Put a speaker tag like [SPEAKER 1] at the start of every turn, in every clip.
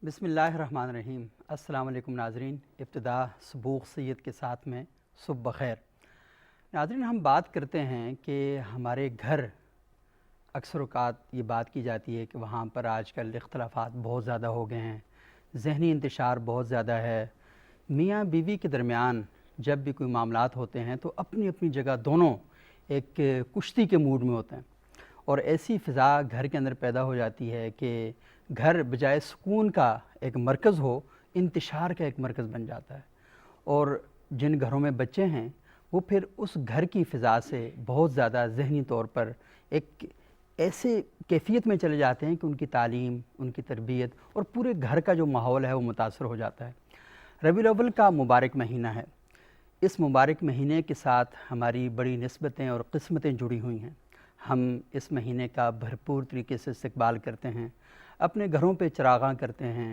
[SPEAKER 1] بسم اللہ الرحمن الرحیم۔ السلام علیکم ناظرین، ابتدا سبوق سید کے ساتھ میں صبح بخیر۔ ناظرین، ہم بات کرتے ہیں کہ ہمارے گھر، اکثر اوقات یہ بات کی جاتی ہے کہ وہاں پر آج کل اختلافات بہت زیادہ ہو گئے ہیں، ذہنی انتشار بہت زیادہ ہے، میاں بیوی کے درمیان جب بھی کوئی معاملات ہوتے ہیں تو اپنی اپنی جگہ دونوں ایک کشتی کے موڈ میں ہوتے ہیں، اور ایسی فضا گھر کے اندر پیدا ہو جاتی ہے کہ گھر بجائے سکون کا ایک مرکز ہو، انتشار کا ایک مرکز بن جاتا ہے، اور جن گھروں میں بچے ہیں وہ پھر اس گھر کی فضا سے بہت زیادہ ذہنی طور پر ایک ایسے کیفیت میں چلے جاتے ہیں کہ ان کی تعلیم، ان کی تربیت اور پورے گھر کا جو ماحول ہے وہ متاثر ہو جاتا ہے۔ ربیع الاول کا مبارک مہینہ ہے، اس مبارک مہینے کے ساتھ ہماری بڑی نسبتیں اور قسمتیں جڑی ہوئی ہیں۔ ہم اس مہینے کا بھرپور طریقے سے استقبال کرتے ہیں، اپنے گھروں پہ چراغاں کرتے ہیں،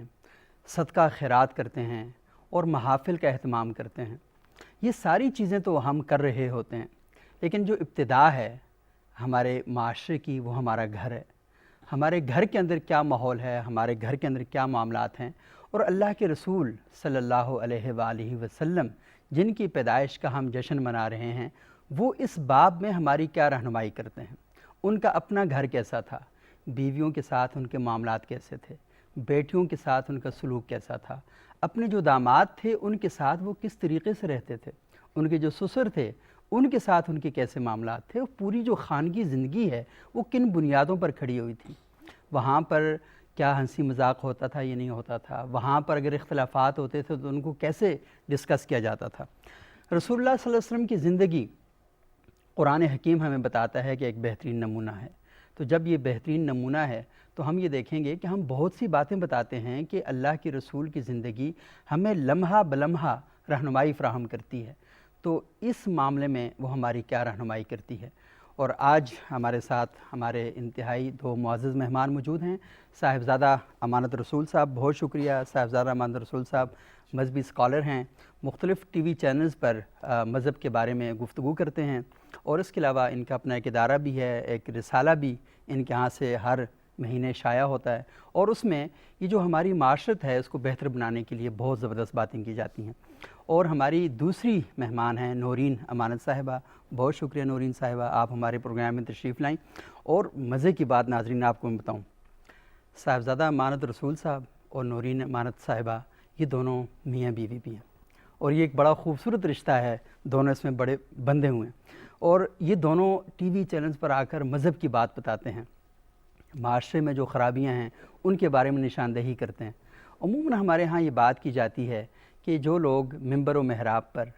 [SPEAKER 1] صدقہ خیرات کرتے ہیں اور محافل کا اہتمام کرتے ہیں۔ یہ ساری چیزیں تو ہم کر رہے ہوتے ہیں، لیکن جو ابتدا ہے ہمارے معاشرے کی وہ ہمارا گھر ہے۔ ہمارے گھر کے اندر کیا ماحول ہے، ہمارے گھر کے اندر کیا معاملات ہیں، اور اللہ کے رسول صلی اللہ علیہ وآلہ وسلم جن کی پیدائش کا ہم جشن منا رہے ہیں، وہ اس باب میں ہماری کیا رہنمائی کرتے ہیں۔ ان کا اپنا گھر کیسا تھا، بیویوں کے ساتھ ان کے معاملات کیسے تھے، بیٹیوں کے ساتھ ان کا سلوک کیسا تھا، اپنے جو داماد تھے ان کے ساتھ وہ کس طریقے سے رہتے تھے، ان کے جو سسر تھے ان کے ساتھ ان کے کیسے معاملات تھے، اور پوری جو خانگی زندگی ہے وہ کن بنیادوں پر کھڑی ہوئی تھی۔ وہاں پر کیا ہنسی مذاق ہوتا تھا، یہ نہیں ہوتا تھا، وہاں پر اگر اختلافات ہوتے تھے تو ان کو کیسے ڈسکس کیا جاتا تھا۔ رسول اللہ صلی اللہ علیہ وسلم کی زندگی قرآن حکیم ہمیں بتاتا ہے کہ ایک بہترین نمونہ ہے۔ تو جب یہ بہترین نمونہ ہے تو ہم یہ دیکھیں گے کہ ہم بہت سی باتیں بتاتے ہیں کہ اللہ کے رسول کی زندگی ہمیں لمحہ بلمحہ رہنمائی فراہم کرتی ہے، تو اس معاملے میں وہ ہماری کیا رہنمائی کرتی ہے۔ اور آج ہمارے ساتھ ہمارے انتہائی دو معزز مہمان موجود ہیں۔ صاحبزادہ امانت رسول صاحب، بہت شکریہ۔ صاحبزادہ امانت رسول صاحب مذہبی اسکالر ہیں، مختلف ٹی وی چینلز پر مذہب کے بارے میں گفتگو کرتے ہیں، اور اس کے علاوہ ان کا اپنا ایک ادارہ بھی ہے، ایک رسالہ بھی ان کے ہاں سے ہر مہینے شائع ہوتا ہے، اور اس میں یہ جو ہماری معاشرت ہے اس کو بہتر بنانے کے لیے بہت زبردست باتیں کی جاتی ہیں۔ اور ہماری دوسری مہمان ہیں نورین امانت صاحبہ۔ بہت شکریہ نورین صاحبہ، آپ ہمارے پروگرام میں تشریف لائیں۔ اور مزے کی بات ناظرین آپ کو میں بتاؤں، صاحبزادہ امانت رسول صاحب اور نورین امانت صاحبہ یہ دونوں میاں بیوی بھی ہیں، اور یہ ایک بڑا خوبصورت رشتہ ہے، دونوں اس میں بڑے بندھے ہوئے ہیں، اور یہ دونوں ٹی وی چینلز پر آ کر مذہب کی بات بتاتے ہیں، معاشرے میں جو خرابیاں ہیں ان کے بارے میں نشاندہی کرتے ہیں۔ عموماً ہمارے ہاں یہ بات کی جاتی ہے کہ جو لوگ ممبر و محراب پر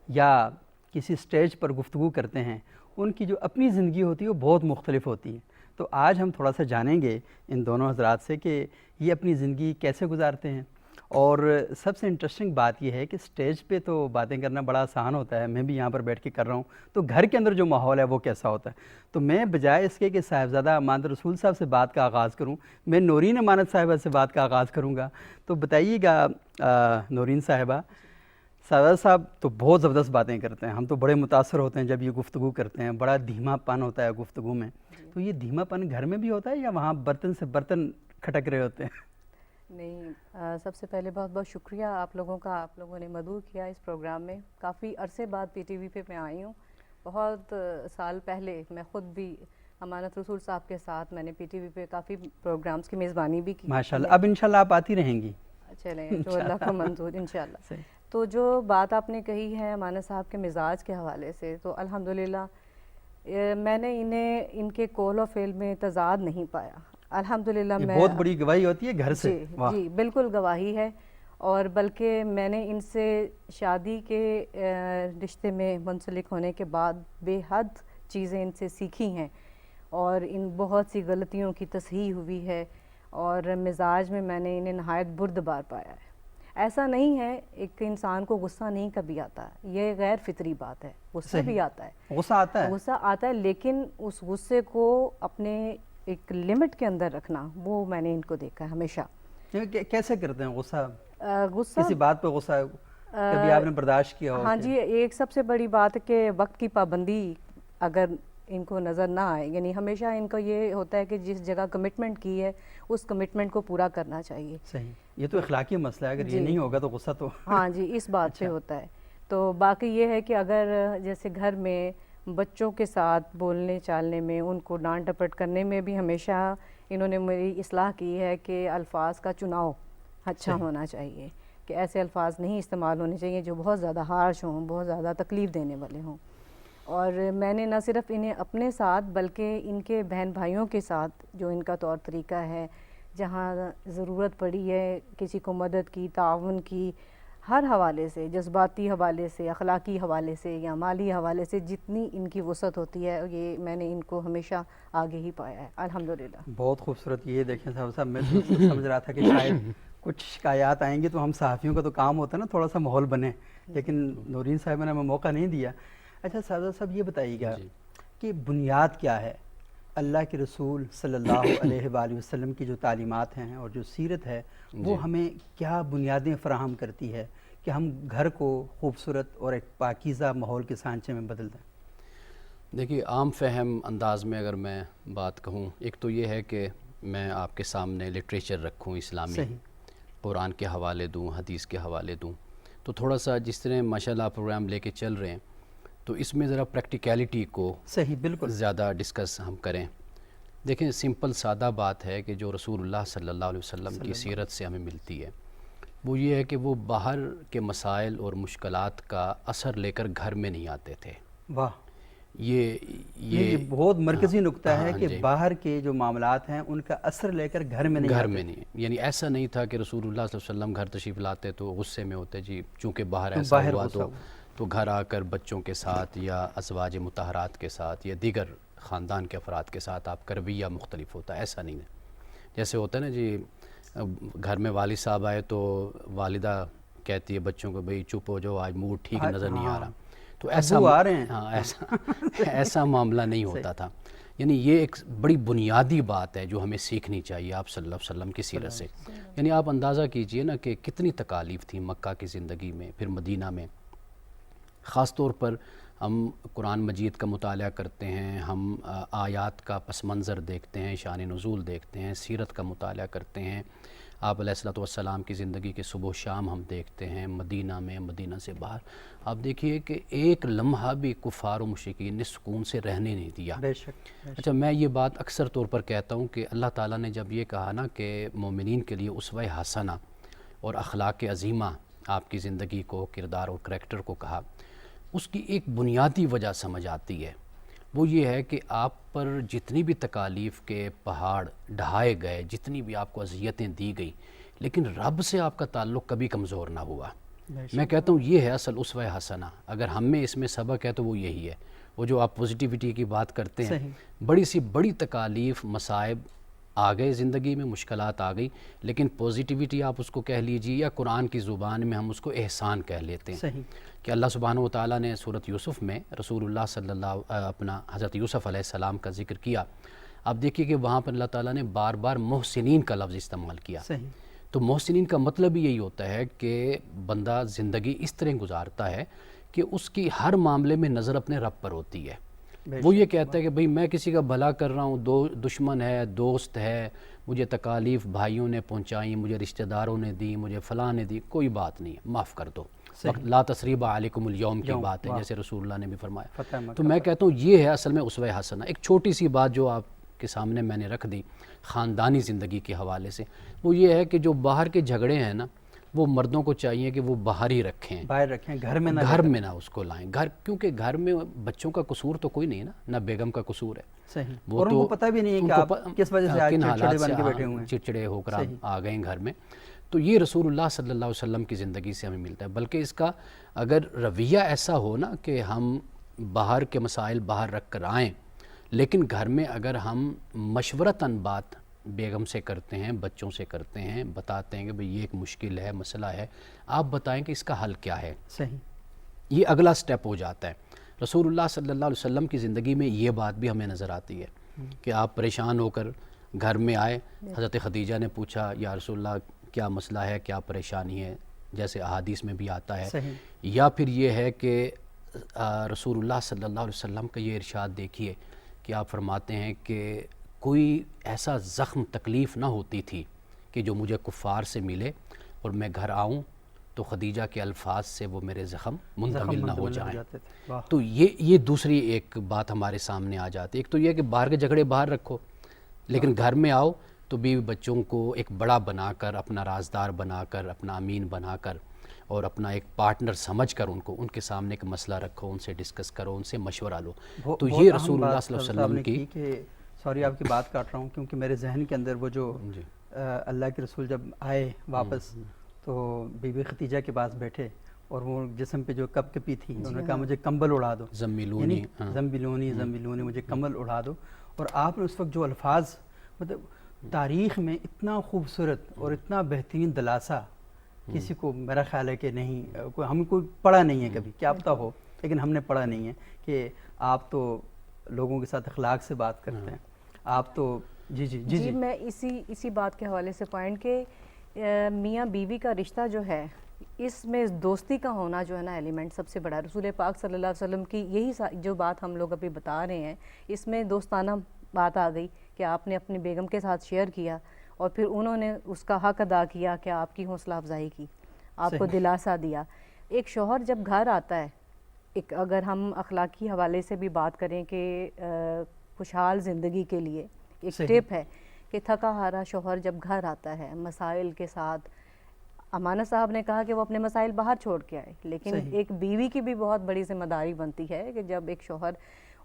[SPEAKER 1] یا کسی سٹیج پر گفتگو کرتے ہیں ان کی جو اپنی زندگی ہوتی ہے وہ بہت مختلف ہوتی ہے۔ تو آج ہم تھوڑا سا جانیں گے ان دونوں حضرات سے کہ یہ اپنی زندگی کیسے گزارتے ہیں، اور سب سے انٹرسٹنگ بات یہ ہے کہ سٹیج پہ تو باتیں کرنا بڑا آسان ہوتا ہے، میں بھی یہاں پر بیٹھ کے کر رہا ہوں، تو گھر کے اندر جو ماحول ہے وہ کیسا ہوتا ہے۔ تو میں بجائے اس کے کہ صاحبزادہ امانت رسول صاحب سے بات کا آغاز کروں، میں نورین امانت صاحبہ سے بات کا آغاز کروں گا۔ تو بتائیے گا نورین صاحبہ، صاحبزادہ صاحب تو بہت زبردست باتیں کرتے ہیں، ہم تو بڑے متاثر ہوتے ہیں جب یہ گفتگو کرتے ہیں، بڑا دھیما پن ہوتا ہے گفتگو میں، تو یہ دھیما پن گھر میں بھی ہوتا ہے یا وہاں برتن سے برتن کھٹک رہے ہوتے ہیں؟
[SPEAKER 2] نہیں، سب سے پہلے بہت بہت شکریہ آپ لوگوں کا، آپ لوگوں نے مدعو کیا اس پروگرام میں۔ کافی عرصے بعد پی ٹی وی پہ میں آئی ہوں، بہت سال پہلے میں خود بھی امانت رسول صاحب کے ساتھ میں نے پی ٹی وی پہ کافی پروگرامز کی میزبانی بھی کی۔
[SPEAKER 1] ماشاءاللہ، اب انشاءاللہ آپ آتی رہیں گی۔
[SPEAKER 2] چلیں جو اللہ کو منظور، انشاءاللہ۔
[SPEAKER 1] صحیح۔
[SPEAKER 2] تو جو بات آپ نے کہی ہے امانت صاحب کے مزاج کے حوالے سے، تو الحمدللہ میں نے انہیں ان کے قول و فعل میں تضاد نہیں پایا، الحمدللہ۔
[SPEAKER 1] یہ
[SPEAKER 2] میں
[SPEAKER 1] بہت بڑی گواہی ہوتی ہے گھر سے۔
[SPEAKER 2] جی جی بالکل گواہی ہے، اور بلکہ میں نے ان سے شادی کے رشتے میں منسلک ہونے کے بعد بے حد چیزیں ان سے سیکھی ہیں، اور ان بہت سی غلطیوں کی تصحیح ہوئی ہے، اور مزاج میں نے انہیں نہایت بردبار پایا ہے۔ ایسا نہیں ہے ایک انسان کو غصہ نہیں کبھی آتا، یہ غیر فطری بات ہے، غصہ بھی آتا ہے،
[SPEAKER 1] غصہ آتا ہے،
[SPEAKER 2] غصہ آتا ہے، لیکن اس غصے کو اپنے ایک لمٹ کے اندر رکھنا، وہ میں نے ان کو دیکھا ہے ہمیشہ۔
[SPEAKER 1] کیسے کرتے ہیں غصہ؟
[SPEAKER 2] غصہ
[SPEAKER 1] کسی بات پہ غصہ کبھی آپ نے برداشت کیا ہو؟
[SPEAKER 2] ہاں جی، ایک سب سے بڑی بات ہے کہ وقت کی پابندی اگر ان کو نظر نہ آئے. یعنی ہمیشہ ان کا یہ ہوتا ہے کہ جس جگہ کمٹمنٹ کی ہے اس کمٹمنٹ کو پورا کرنا چاہیے.
[SPEAKER 1] صحیح, یہ تو اخلاقی مسئلہ ہے, اگر یہ نہیں ہوگا تو غصہ تو
[SPEAKER 2] ہاں جی اس بات پہ ہوتا ہے. تو باقی یہ ہے کہ اگر جیسے گھر میں بچوں کے ساتھ بولنے چالنے میں, ان کو ڈانٹ ڈپٹ کرنے میں بھی ہمیشہ انہوں نے میری اصلاح کی ہے کہ الفاظ کا چناؤ اچھا ہونا چاہیے, کہ ایسے الفاظ نہیں استعمال ہونے چاہیے جو بہت زیادہ ہارش ہوں, بہت زیادہ تکلیف دینے والے ہوں. اور میں نے نہ صرف انہیں اپنے ساتھ بلکہ ان کے بہن بھائیوں کے ساتھ جو ان کا طور طریقہ ہے, جہاں ضرورت پڑی ہے کسی کو مدد کی, تعاون کی, ہر حوالے سے, جذباتی حوالے سے, اخلاقی حوالے سے یا مالی حوالے سے, جتنی ان کی وسعت ہوتی ہے یہ میں نے ان کو ہمیشہ آگے ہی پایا ہے الحمدللہ.
[SPEAKER 1] بہت خوبصورت. یہ دیکھیں صاحب میں سمجھ رہا تھا کہ شاید کچھ شکایات آئیں گی تو ہم صحافیوں کا تو کام ہوتا ہے نا تھوڑا سا ماحول بنے, لیکن نورین صاحبہ نے ہمیں موقع نہیں دیا. اچھا سعادت صاحب یہ بتائیے گا کہ بنیاد کیا ہے اللہ کے رسول صلی اللہ علیہ وآلہ وسلم کی جو تعلیمات ہیں اور جو سیرت ہے وہ ہمیں کیا بنیادیں فراہم کرتی ہے کہ ہم گھر کو خوبصورت اور ایک پاکیزہ ماحول کے سانچے میں بدل دیں؟
[SPEAKER 3] دیکھیے عام فہم انداز میں اگر میں بات کہوں, ایک تو یہ ہے کہ میں آپ کے سامنے لٹریچر رکھوں اسلامی, قرآن کے حوالے دوں, حدیث کے حوالے دوں, تو تھوڑا سا جس طرح ماشاءاللہ پروگرام لے کے چل رہے ہیں تو اس میں ذرا پریکٹیکیلٹی کو
[SPEAKER 1] بالکل
[SPEAKER 3] زیادہ ڈسکس ہم کریں. دیکھیں سمپل سادہ بات ہے کہ جو رسول اللہ صلی اللہ علیہ وسلم کی سیرت سے ہمیں ملتی ہے وہ یہ ہے کہ وہ باہر کے مسائل اور مشکلات کا اثر لے کر گھر میں نہیں آتے تھے.
[SPEAKER 1] واہ,
[SPEAKER 3] یہ
[SPEAKER 1] بہت مرکزی نقطہ ہے کہ باہر کے جو معاملات ہیں ان کا اثر لے کر گھر میں نہیں.
[SPEAKER 3] یعنی ایسا نہیں تھا کہ رسول اللہ صلی اللہ علیہ وسلم گھر تشریف لاتے تو غصے میں ہوتے, جی چونکہ باہر ایسا ہوا تو گھر آ کر بچوں کے ساتھ یا ازواج مطہرات کے ساتھ یا دیگر خاندان کے افراد کے ساتھ آپ کا رویہ مختلف ہوتا ہے. ایسا نہیں ہے جیسے ہوتا ہے نا جی, گھر میں والد صاحب آئے تو والدہ کہتی ہے بچوں کو بھئی چپ ہو جاؤ آج موڈ ٹھیک نظر نہیں آ رہا, تو ایسا معاملہ نہیں ہوتا تھا. یعنی یہ ایک بڑی بنیادی بات ہے جو ہمیں سیکھنی چاہیے آپ صلی اللہ علیہ وسلم کی سیرت سے. یعنی آپ اندازہ کیجئے نا کہ کتنی تکالیف تھی مکہ کی زندگی میں, پھر مدینہ میں. خاص طور پر ہم قرآن مجید کا مطالعہ کرتے ہیں, ہم آیات کا پس منظر دیکھتے ہیں, شان نزول دیکھتے ہیں, سیرت کا مطالعہ کرتے ہیں, آپ علیہ الصلوۃ والسلام کی زندگی کے صبح و شام ہم دیکھتے ہیں مدینہ میں, مدینہ سے باہر. آپ دیکھیے کہ ایک لمحہ بھی کفار و مشرکین نے سکون سے رہنے نہیں دیا.
[SPEAKER 1] بے شک.
[SPEAKER 3] اچھا میں یہ بات اکثر طور پر کہتا ہوں کہ اللہ تعالیٰ نے جب یہ کہا نا کہ مومنین کے لیے اسوہ حسنہ اور اخلاق عظیمہ آپ کی زندگی کو, کردار اور کریکٹر کو کہا, اس کی ایک بنیادی وجہ سمجھ آتی ہے. وہ یہ ہے کہ آپ پر جتنی بھی تکالیف کے پہاڑ ڈھائے گئے, جتنی بھی آپ کو اذیتیں دی گئی, لیکن رب سے آپ کا تعلق کبھی کمزور نہ ہوا. میں کہتا ہوں یہ ہے اصل اسوہ حسنہ. اگر ہم میں اس میں سبق ہے تو وہ یہی ہے. وہ جو آپ پوزیٹیوٹی کی بات کرتے ہیں, بڑی تکالیف مصائب آ گئے زندگی میں, مشکلات آ گئی, لیکن پوزیٹیوٹی آپ اس کو کہہ لیجیے یا قرآن کی زبان میں ہم اس کو احسان کہہ لیتے ہیں. کہ اللہ سبحانہ وتعالیٰ نے سورۃ یوسف میں رسول اللہ صلی اللہ اپنا حضرت یوسف علیہ السلام کا ذکر کیا. آپ دیکھیے کہ وہاں پر اللہ تعالیٰ نے بار بار محسنین کا لفظ استعمال کیا. تو محسنین کا مطلب یہی ہوتا ہے کہ بندہ زندگی اس طرح گزارتا ہے کہ اس کی ہر معاملے میں نظر اپنے رب پر ہوتی ہے. وہ یہ کہتا ہے کہ بھئی میں کسی کا بھلا کر رہا ہوں, دشمن ہے, دوست ہے, مجھے تکالیف بھائیوں نے پہنچائیں, مجھے رشتہ داروں نے دی, مجھے فلاں نے دی, کوئی بات نہیں ہے, معاف کر دو. لا تثریب علیکم اليوم کی بات ہے جیسے رسول اللہ نے بھی فرمایا. تو میں کہتا ہوں یہ ہے اصل میں اسوہ حسنہ. ایک چھوٹی سی بات جو آپ کے سامنے میں نے رکھ دی خاندانی زندگی کے حوالے سے, وہ یہ ہے کہ جو باہر کے جھگڑے ہیں نا, وہ مردوں کو چاہیے کہ وہ باہر ہی رکھیں, گھر میں نہ اس کو لائیں. کیونکہ گھر میں بچوں کا قصور تو کوئی نہیں ہے نا, نہ بیگم کا قصور ہے.
[SPEAKER 1] وہ تو پتہ بھی نہیں ہے کہ آپ کس وجہ سے
[SPEAKER 3] کن حالات سے چڑچڑے ہو کر آ گئے ہیں گھر میں. تو یہ رسول اللہ صلی اللہ علیہ وسلم کی زندگی سے ہمیں ملتا ہے. بلکہ اس کا اگر رویہ ایسا ہو نا کہ ہم باہر کے مسائل باہر رکھ کر آئیں, لیکن گھر میں اگر ہم مشورتاً بات بیگم سے کرتے ہیں, بچوں سے کرتے ہیں, بتاتے ہیں کہ بھئی یہ ایک مشکل ہے, مسئلہ ہے, آپ بتائیں کہ اس کا حل کیا ہے. یہ اگلا سٹیپ ہو جاتا ہے. رسول اللہ صلی اللہ علیہ وسلم کی زندگی میں یہ بات بھی ہمیں نظر آتی ہے کہ آپ پریشان ہو کر گھر میں آئے, حضرت خدیجہ نے پوچھا یا رسول اللہ کیا مسئلہ ہے, کیا پریشانی ہے, جیسے احادیث میں بھی آتا ہے. یا پھر یہ ہے کہ رسول اللہ صلی اللہ علیہ وسلم کا یہ ارشاد دیکھیے کہ آپ فرماتے ہیں کہ کوئی ایسا زخم تکلیف نہ ہوتی تھی کہ جو مجھے کفار سے ملے اور میں گھر آؤں تو خدیجہ کے الفاظ سے وہ میرے زخم منتمل نہ ہو جائیں. تو یہ دوسری ایک بات ہمارے سامنے آ جاتی ہے. ایک تو یہ کہ باہر کے جھگڑے باہر رکھو، لیکن گھر میں آؤ تو بیوی بچوں کو ایک بڑا بنا کر، اپنا رازدار بنا کر، اپنا امین بنا کر اور اپنا ایک پارٹنر سمجھ کر ان کے سامنے ایک مسئلہ رکھو، ان سے ڈسکس کرو، ان سے مشورہ لو. تو یہ رسول اللہ صلی اللہ علیہ وسلم کی
[SPEAKER 1] سوری آپ کی بات کاٹ رہا ہوں، کیونکہ میرے ذہن کے اندر وہ جو اللہ کے رسول جب آئے واپس تو بی بی ختیجہ کے پاس بیٹھے اور وہ جسم پہ جو کپ کپی تھی، انہوں نے کہا مجھے کمبل اڑا دو،
[SPEAKER 3] زملونی
[SPEAKER 1] زمبلونی مجھے کمبل اڑا دو. اور آپ نے اس وقت جو الفاظ، مطلب تاریخ میں اتنا خوبصورت اور اتنا بہترین دلاسا کسی کو میرا خیال ہے کہ نہیں، ہم کوئی پڑھا نہیں ہے کبھی، کیا پتہ ہو، لیکن ہم نے پڑھا نہیں ہے کہ آپ تو لوگوں کے ساتھ اخلاق سے بات کرتے ہیں. آپ تو جی
[SPEAKER 2] میں اسی بات کے حوالے سے پوائنٹ کہ میاں بیوی کا رشتہ جو ہے، اس میں دوستی کا ہونا جو ہے نا ایلیمنٹ سب سے بڑا. رسول پاک صلی اللہ علیہ وسلم کی یہی جو بات ہم لوگ ابھی بتا رہے ہیں، اس میں دوستانہ بات آ گئی کہ آپ نے اپنی بیگم کے ساتھ شیئر کیا اور پھر انہوں نے اس کا حق ادا کیا کہ آپ کی حوصلہ افزائی کی، آپ کو دلاسا دیا. ایک شوہر جب گھر آتا ہے، اگر ہم اخلاقی حوالے سے بھی بات کریں کہ خوشحال زندگی کے لیے ایک ٹپ ہے کہ تھکا ہارا شوہر جب گھر آتا ہے مسائل کے ساتھ، امانہ صاحب نے کہا کہ وہ اپنے مسائل باہر چھوڑ کے آئے، لیکن ایک بیوی کی بھی بہت بڑی ذمہ داری بنتی ہے کہ جب ایک شوہر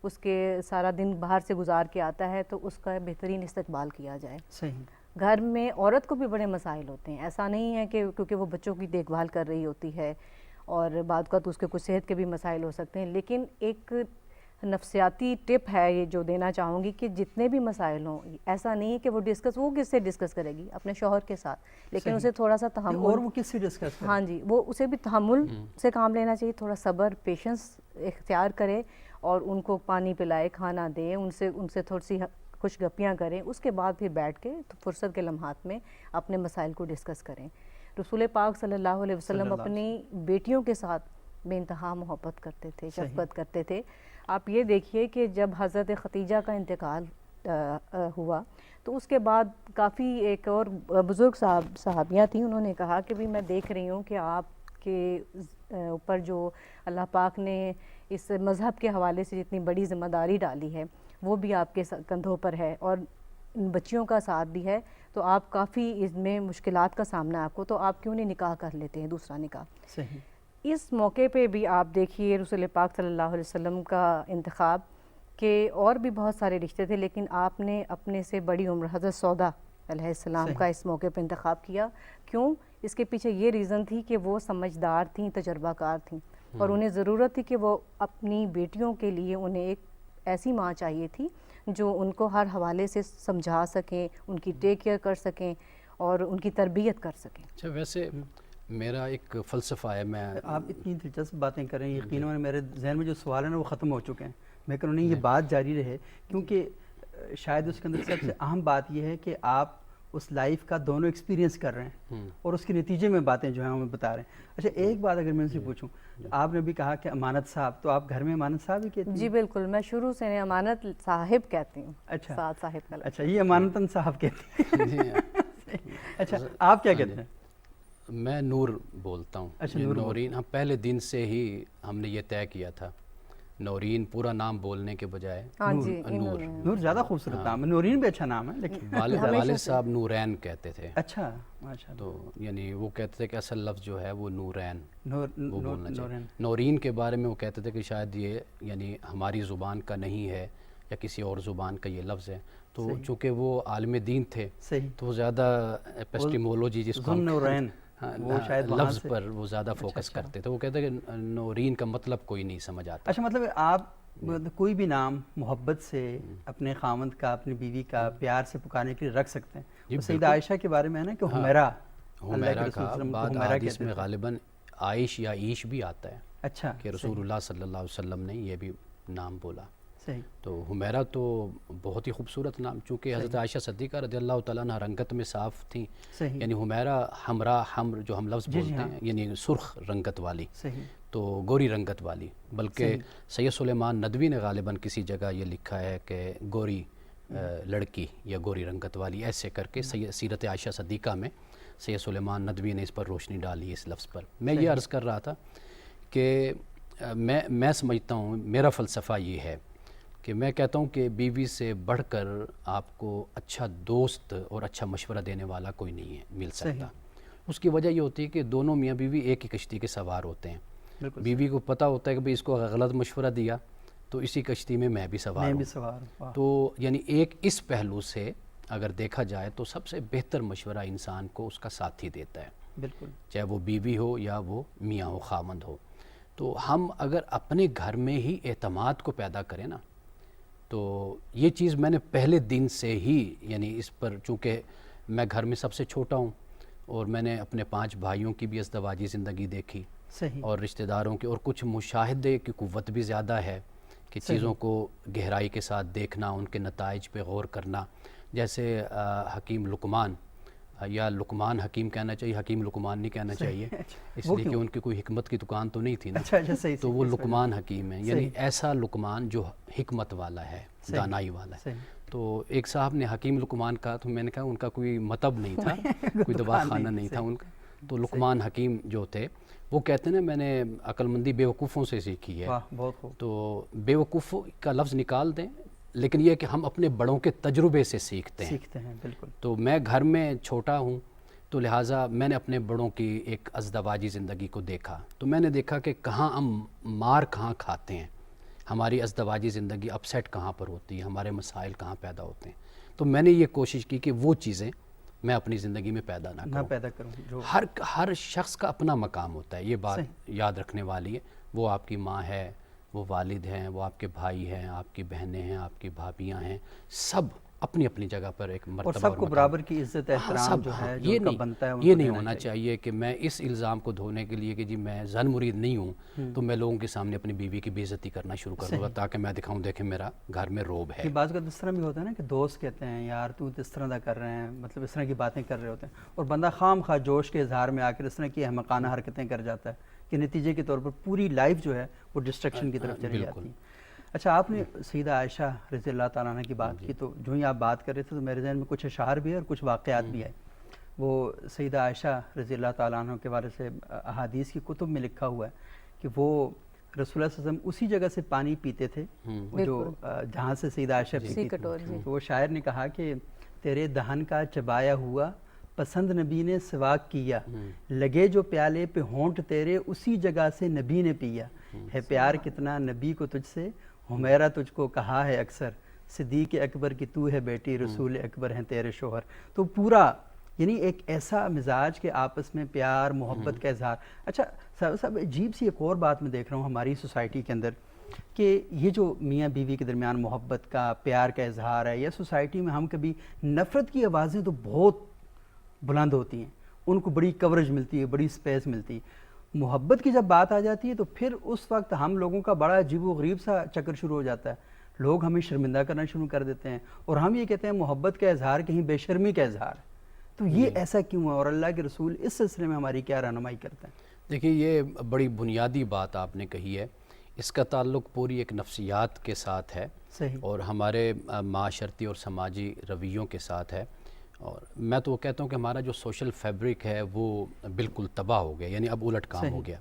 [SPEAKER 2] اس کے سارا دن باہر سے گزار کے آتا ہے تو اس کا بہترین استقبال کیا جائے. گھر میں عورت کو بھی بڑے مسائل ہوتے ہیں، ایسا نہیں ہے کہ کیونکہ وہ بچوں کی دیکھ بھال کر رہی ہوتی ہے اور بعد کا تو اس کے کچھ صحت کے بھی مسائل ہو سکتے ہیں، لیکن ایک نفسیاتی ٹپ ہے یہ جو دینا چاہوں گی کہ جتنے بھی مسائل ہوں، ایسا نہیں ہے کہ وہ کس سے ڈسکس کرے گی، اپنے شوہر کے ساتھ، لیکن اسے تھوڑا سا تحمل،
[SPEAKER 1] اور وہ کس سے ڈسکس کرے؟
[SPEAKER 2] ہاں جی، وہ اسے بھی تحمل سے کام لینا چاہیے، تھوڑا صبر پیشنس اختیار کرے اور ان کو پانی پلائے، کھانا دیں، ان سے تھوڑی سی خوش گپیاں کریں، اس کے بعد پھر بیٹھ کے فرصت کے لمحات میں اپنے مسائل کو ڈسکس کریں. رسول پاک صلی اللہ علیہ وسلم اپنی بیٹیوں کے ساتھ بے انتہا محبت کرتے تھے، شفقت کرتے تھے. آپ یہ دیکھیے کہ جب حضرت ختیجہ کا انتقال ہوا تو اس کے بعد کافی ایک اور بزرگ صحابیاں تھیں، انہوں نے کہا کہ بھی میں دیکھ رہی ہوں کہ آپ کے اوپر جو اللہ پاک نے اس مذہب کے حوالے سے جتنی بڑی ذمہ داری ڈالی ہے وہ بھی آپ کے کندھوں پر ہے اور بچیوں کا ساتھ بھی ہے، تو آپ کافی اس میں مشکلات کا سامنا ہے آپ کو، تو آپ کیوں نہیں نکاح کر لیتے ہیں، دوسرا نکاح.
[SPEAKER 1] صحیح.
[SPEAKER 2] اس موقع پہ بھی آپ دیکھیے رسول پاک صلی اللہ علیہ وسلم کا انتخاب کہ اور بھی بہت سارے رشتے تھے، لیکن آپ نے اپنے سے بڑی عمر حضرت سودا علیہ السلام کا اس موقع پہ انتخاب کیا. کیوں؟ اس کے پیچھے یہ ریزن تھی کہ وہ سمجھدار تھیں، تجربہ کار تھیں اور انہیں ضرورت تھی کہ وہ اپنی بیٹیوں کے لیے انہیں ایک ایسی ماں چاہیے تھی جو ان کو ہر حوالے سے سمجھا سکیں، ان کی ٹیک کیئر کر سکیں اور ان کی تربیت کر سکیں.
[SPEAKER 3] اچھا، ویسے میرا ایک فلسفہ ہے، میں
[SPEAKER 1] آپ اتنی دلچسپ باتیں کر رہے ہیں، یقیناً میرے ذہن میں جو سوال ہیں نا وہ ختم ہو چکے ہیں. میں کہوں نہیں، یہ بات جاری رہے، کیونکہ شاید اس کے اندر سب سے اہم بات یہ ہے کہ آپ اس لائف کا دونوں ایکسپیرینس کر رہے ہیں اور اس کے نتیجے میں باتیں جو ہیں ہمیں بتا رہے ہیں. اچھا، ایک بات اگر میں ان سے پوچھوں، آپ نے بھی کہا کہ امانت صاحب، تو آپ گھر میں امانت صاحب ہی کہتے ہیں؟
[SPEAKER 2] جی بالکل، میں شروع سے امانت صاحب کہتی ہوں.
[SPEAKER 1] اچھا،
[SPEAKER 2] سعد صاحب کا.
[SPEAKER 1] اچھا، یہ امانتاً صاحب کہتے ہیں. اچھا، آپ کیا کہتے ہیں؟
[SPEAKER 3] میں نور بولتا ہوں.
[SPEAKER 1] اچھا،
[SPEAKER 3] نورین. ہم پہلے دن سے ہی ہم نے یہ طے کیا تھا، نورین پورا نام بولنے کے بجائے نور.
[SPEAKER 1] نور زیادہ خوبصورت نام ہے، نورین بھی اچھا نام ہے، لیکن
[SPEAKER 3] والد صاحب نورین کہتے تھے.
[SPEAKER 1] اچھا، ماشاءاللہ.
[SPEAKER 3] تو یعنی وہ کہتے تھے کہ اصل لفظ جو ہے وہ نورین وہ بولنا چاہیے.
[SPEAKER 1] نورین.
[SPEAKER 3] نورین کے بارے میں وہ کہتے تھے کہ شاید یہ یعنی ہماری زبان کا نہیں ہے یا کسی اور زبان کا یہ لفظ ہے. تو چونکہ وہ عالم دین تھے تو وہ زیادہ ایپسٹیمولوجی جس کو
[SPEAKER 1] نورین
[SPEAKER 3] لفظ پر وہ زیادہ فوکس کرتے تھے. وہ کہتے ہیں کہ نورین کا مطلب کوئی نہیں سمجھ آتا.
[SPEAKER 1] اچھا، مطلب آپ کوئی بھی نام محبت سے اپنے خامند کا، اپنی بیوی کا پیار سے پکارنے کے لیے رکھ سکتے ہیں. سیدہ عائشہ کے بارے میں ہے نا کہ حمیرہ
[SPEAKER 3] کا بعد حدیث میں غالباً عائش یا عیش بھی آتا ہے.
[SPEAKER 1] اچھا،
[SPEAKER 3] کہ رسول اللہ صلی اللہ علیہ وسلم نے یہ بھی نام بولا.
[SPEAKER 1] صحیح.
[SPEAKER 3] تو حمیرہ تو بہت ہی خوبصورت نام، چونکہ حضرت عائشہ صدیقہ رضی اللہ تعالیٰ عنہ رنگت میں صاف تھیں.
[SPEAKER 1] صحیح.
[SPEAKER 3] یعنی حمیرہ حمرا، حمر جو ہم لفظ
[SPEAKER 1] جی
[SPEAKER 3] بولتے
[SPEAKER 1] ہاں.
[SPEAKER 3] ہیں یعنی سرخ رنگت والی،
[SPEAKER 1] صحیح.
[SPEAKER 3] تو گوری رنگت والی. بلکہ
[SPEAKER 1] صحیح.
[SPEAKER 3] سید سلیمان ندوی نے غالباً کسی جگہ یہ لکھا ہے کہ گوری لڑکی یا گوری رنگت والی، ایسے کر کے سیرت عائشہ صدیقہ میں سید سلیمان ندوی نے اس پر روشنی ڈالی اس لفظ پر. میں یہ عرض کر رہا تھا کہ میں سمجھتا ہوں، میرا فلسفہ یہ ہے کہ میں کہتا ہوں کہ بیوی سے بڑھ کر آپ کو اچھا دوست اور اچھا مشورہ دینے والا کوئی نہیں ہے مل سکتا. اس کی وجہ یہ ہوتی ہے کہ دونوں میاں بیوی ایک ہی کشتی کے سوار ہوتے ہیں. بیوی کو پتہ ہوتا ہے کہ اس کو غلط مشورہ دیا تو اسی کشتی میں میں بھی سوار ہوں. تو یعنی ایک اس پہلو سے اگر دیکھا جائے تو سب سے بہتر مشورہ انسان کو اس کا ساتھی دیتا ہے.
[SPEAKER 1] بالکل.
[SPEAKER 3] چاہے وہ بیوی ہو یا وہ میاں ہو، خامند ہو. تو ہم اگر اپنے گھر میں ہی اعتماد کو پیدا کریں نا، تو یہ چیز میں نے پہلے دن سے ہی، یعنی اس پر چونکہ میں گھر میں سب سے چھوٹا ہوں اور میں نے اپنے 5 بھائیوں کی بھی ازدواجی زندگی دیکھی.
[SPEAKER 1] صحیح.
[SPEAKER 3] اور رشتہ داروں کی، اور کچھ مشاہدے کی قوت بھی زیادہ ہے کہ چیزوں کو گہرائی کے ساتھ دیکھنا، ان کے نتائج پہ غور کرنا. جیسے حکیم لقمان، یا لقمان حکیم کہنا چاہیے، حکیم لقمان نہیں کہنا چاہیے، اس لیے کہ ان کی کوئی حکمت کی دکان تو نہیں تھی نا. تو وہ لقمان حکیم ہے، یعنی ایسا لقمان جو حکمت والا ہے، دانائی والا ہے. تو ایک صاحب نے حکیم لقمان کہا تو میں نے کہا ان کا کوئی مطب نہیں تھا، کوئی دواخانہ نہیں تھا ان کا. تو لقمان حکیم جو تھے وہ کہتے ہیں میں نے عقل مندی بیوقوفوں سے سیکھی ہے. تو بیوقوف کا لفظ نکال دیں، لیکن یہ کہ ہم اپنے بڑوں کے تجربے سے سیکھتے ہیں.
[SPEAKER 1] بالکل.
[SPEAKER 3] تو میں گھر میں چھوٹا ہوں تو لہٰذا میں نے اپنے بڑوں کی ایک ازدواجی زندگی کو دیکھا. تو میں نے دیکھا کہ کہاں ہم مار کہاں کھاتے ہیں، ہماری ازدواجی زندگی اپسیٹ کہاں پر ہوتی ہے، ہمارے مسائل کہاں پیدا ہوتے ہیں. تو میں نے یہ کوشش کی کہ وہ چیزیں میں اپنی زندگی میں پیدا نہ کروں. ہر شخص کا اپنا مقام ہوتا ہے، یہ بات یاد رکھنے والی ہے. وہ آپ کی ماں ہے، وہ والد ہیں، وہ آپ کے بھائی ہیں، آپ کی بہنیں ہیں، آپ کی بھابیاں ہیں، سب اپنی اپنی جگہ پر ایک مرتبہ
[SPEAKER 1] اور سب کو برابر کی عزت احترام جو ہے جو ان کا بنتا ہے
[SPEAKER 3] یہ نہیں ہونا چاہیے کہ میں اس الزام کو دھونے کے لیے کہ جی میں زن مرید نہیں ہوں تو میں لوگوں کے سامنے اپنی بیوی کی بے عزتی کرنا شروع کر دوں گا تاکہ میں دکھاؤں دیکھیں میرا گھر میں روب ہے.
[SPEAKER 1] بعض کا اس طرح بھی ہوتا ہے نا کہ دوست کہتے ہیں یار تو اس طرح دا کر رہے ہیں، مطلب اس طرح کی باتیں کر رہے ہوتے ہیں، اور بندہ خام خواہ جوش کے اظہار میں آ کر اس طرح کی احمقانہ حرکتیں کر جاتا ہے کہ نتیجے کے طور پر پوری لائف جو ہے وہ ڈسٹرکشن کی طرف چلی جاتی ہے. اچھا، آپ نے سیدہ عائشہ رضی اللہ تعالیٰ عنہ کی بات کی، تو جو ہی آپ بات کر رہے تھے تو میرے ذہن میں کچھ اشعار بھی ہے اور کچھ واقعات بھی ہے. وہ سیدہ عائشہ رضی اللہ تعالیٰ عنہ کے بارے سے احادیث کی کتب میں لکھا ہوا ہے کہ وہ رسول اللہ صلی اللہ علیہ وسلم اسی جگہ سے پانی پیتے تھے جو جہاں سے سیدہ عائشہ پیتی تھی. تو وہ شاعر نے کہا کہ تیرے دہن کا چبایا ہوا پسند نبی نے سواک کیا، لگے جو پیالے پہ ہونٹ تیرے اسی جگہ سے نبی نے پیا، ہے پیار کتنا نبی کو تجھ سے حمیرہ تجھ کو کہا ہے اکثر، صدیق اکبر کی تو ہے بیٹی رسول اکبر ہیں تیرے شوہر. تو پورا یعنی ایک ایسا مزاج کہ آپس میں پیار محبت کا اظہار. اچھا صاحب، عجیب سی ایک اور بات میں دیکھ رہا ہوں ہماری سوسائٹی کے اندر کہ یہ جو میاں بیوی کے درمیان محبت کا پیار کا اظہار ہے، یا سوسائٹی میں ہم کبھی نفرت کی آوازیں تو بہت بلند ہوتی ہیں، ان کو بڑی کوریج ملتی ہے، بڑی سپیس ملتی ہے. محبت کی جب بات آ جاتی ہے تو پھر اس وقت ہم لوگوں کا بڑا عجیب و غریب سا چکر شروع ہو جاتا ہے. لوگ ہمیں شرمندہ کرنا شروع کر دیتے ہیں اور ہم یہ کہتے ہیں محبت کا اظہار کہیں بے شرمی کا اظہار ہے. تو یہ ایسا کیوں ہے اور اللہ کے رسول اس سلسلے میں ہماری کیا رہنمائی کرتے ہیں؟
[SPEAKER 3] دیکھیے، یہ بڑی بنیادی بات آپ نے کہی ہے. اس کا تعلق پوری ایک نفسیات کے ساتھ ہے اور ہمارے معاشرتی اور سماجی رویوں کے ساتھ ہے. اور میں تو وہ کہتا ہوں کہ ہمارا جو سوشل فیبرک ہے وہ بالکل تباہ ہو گیا، یعنی اب الٹ کام ہو گیا.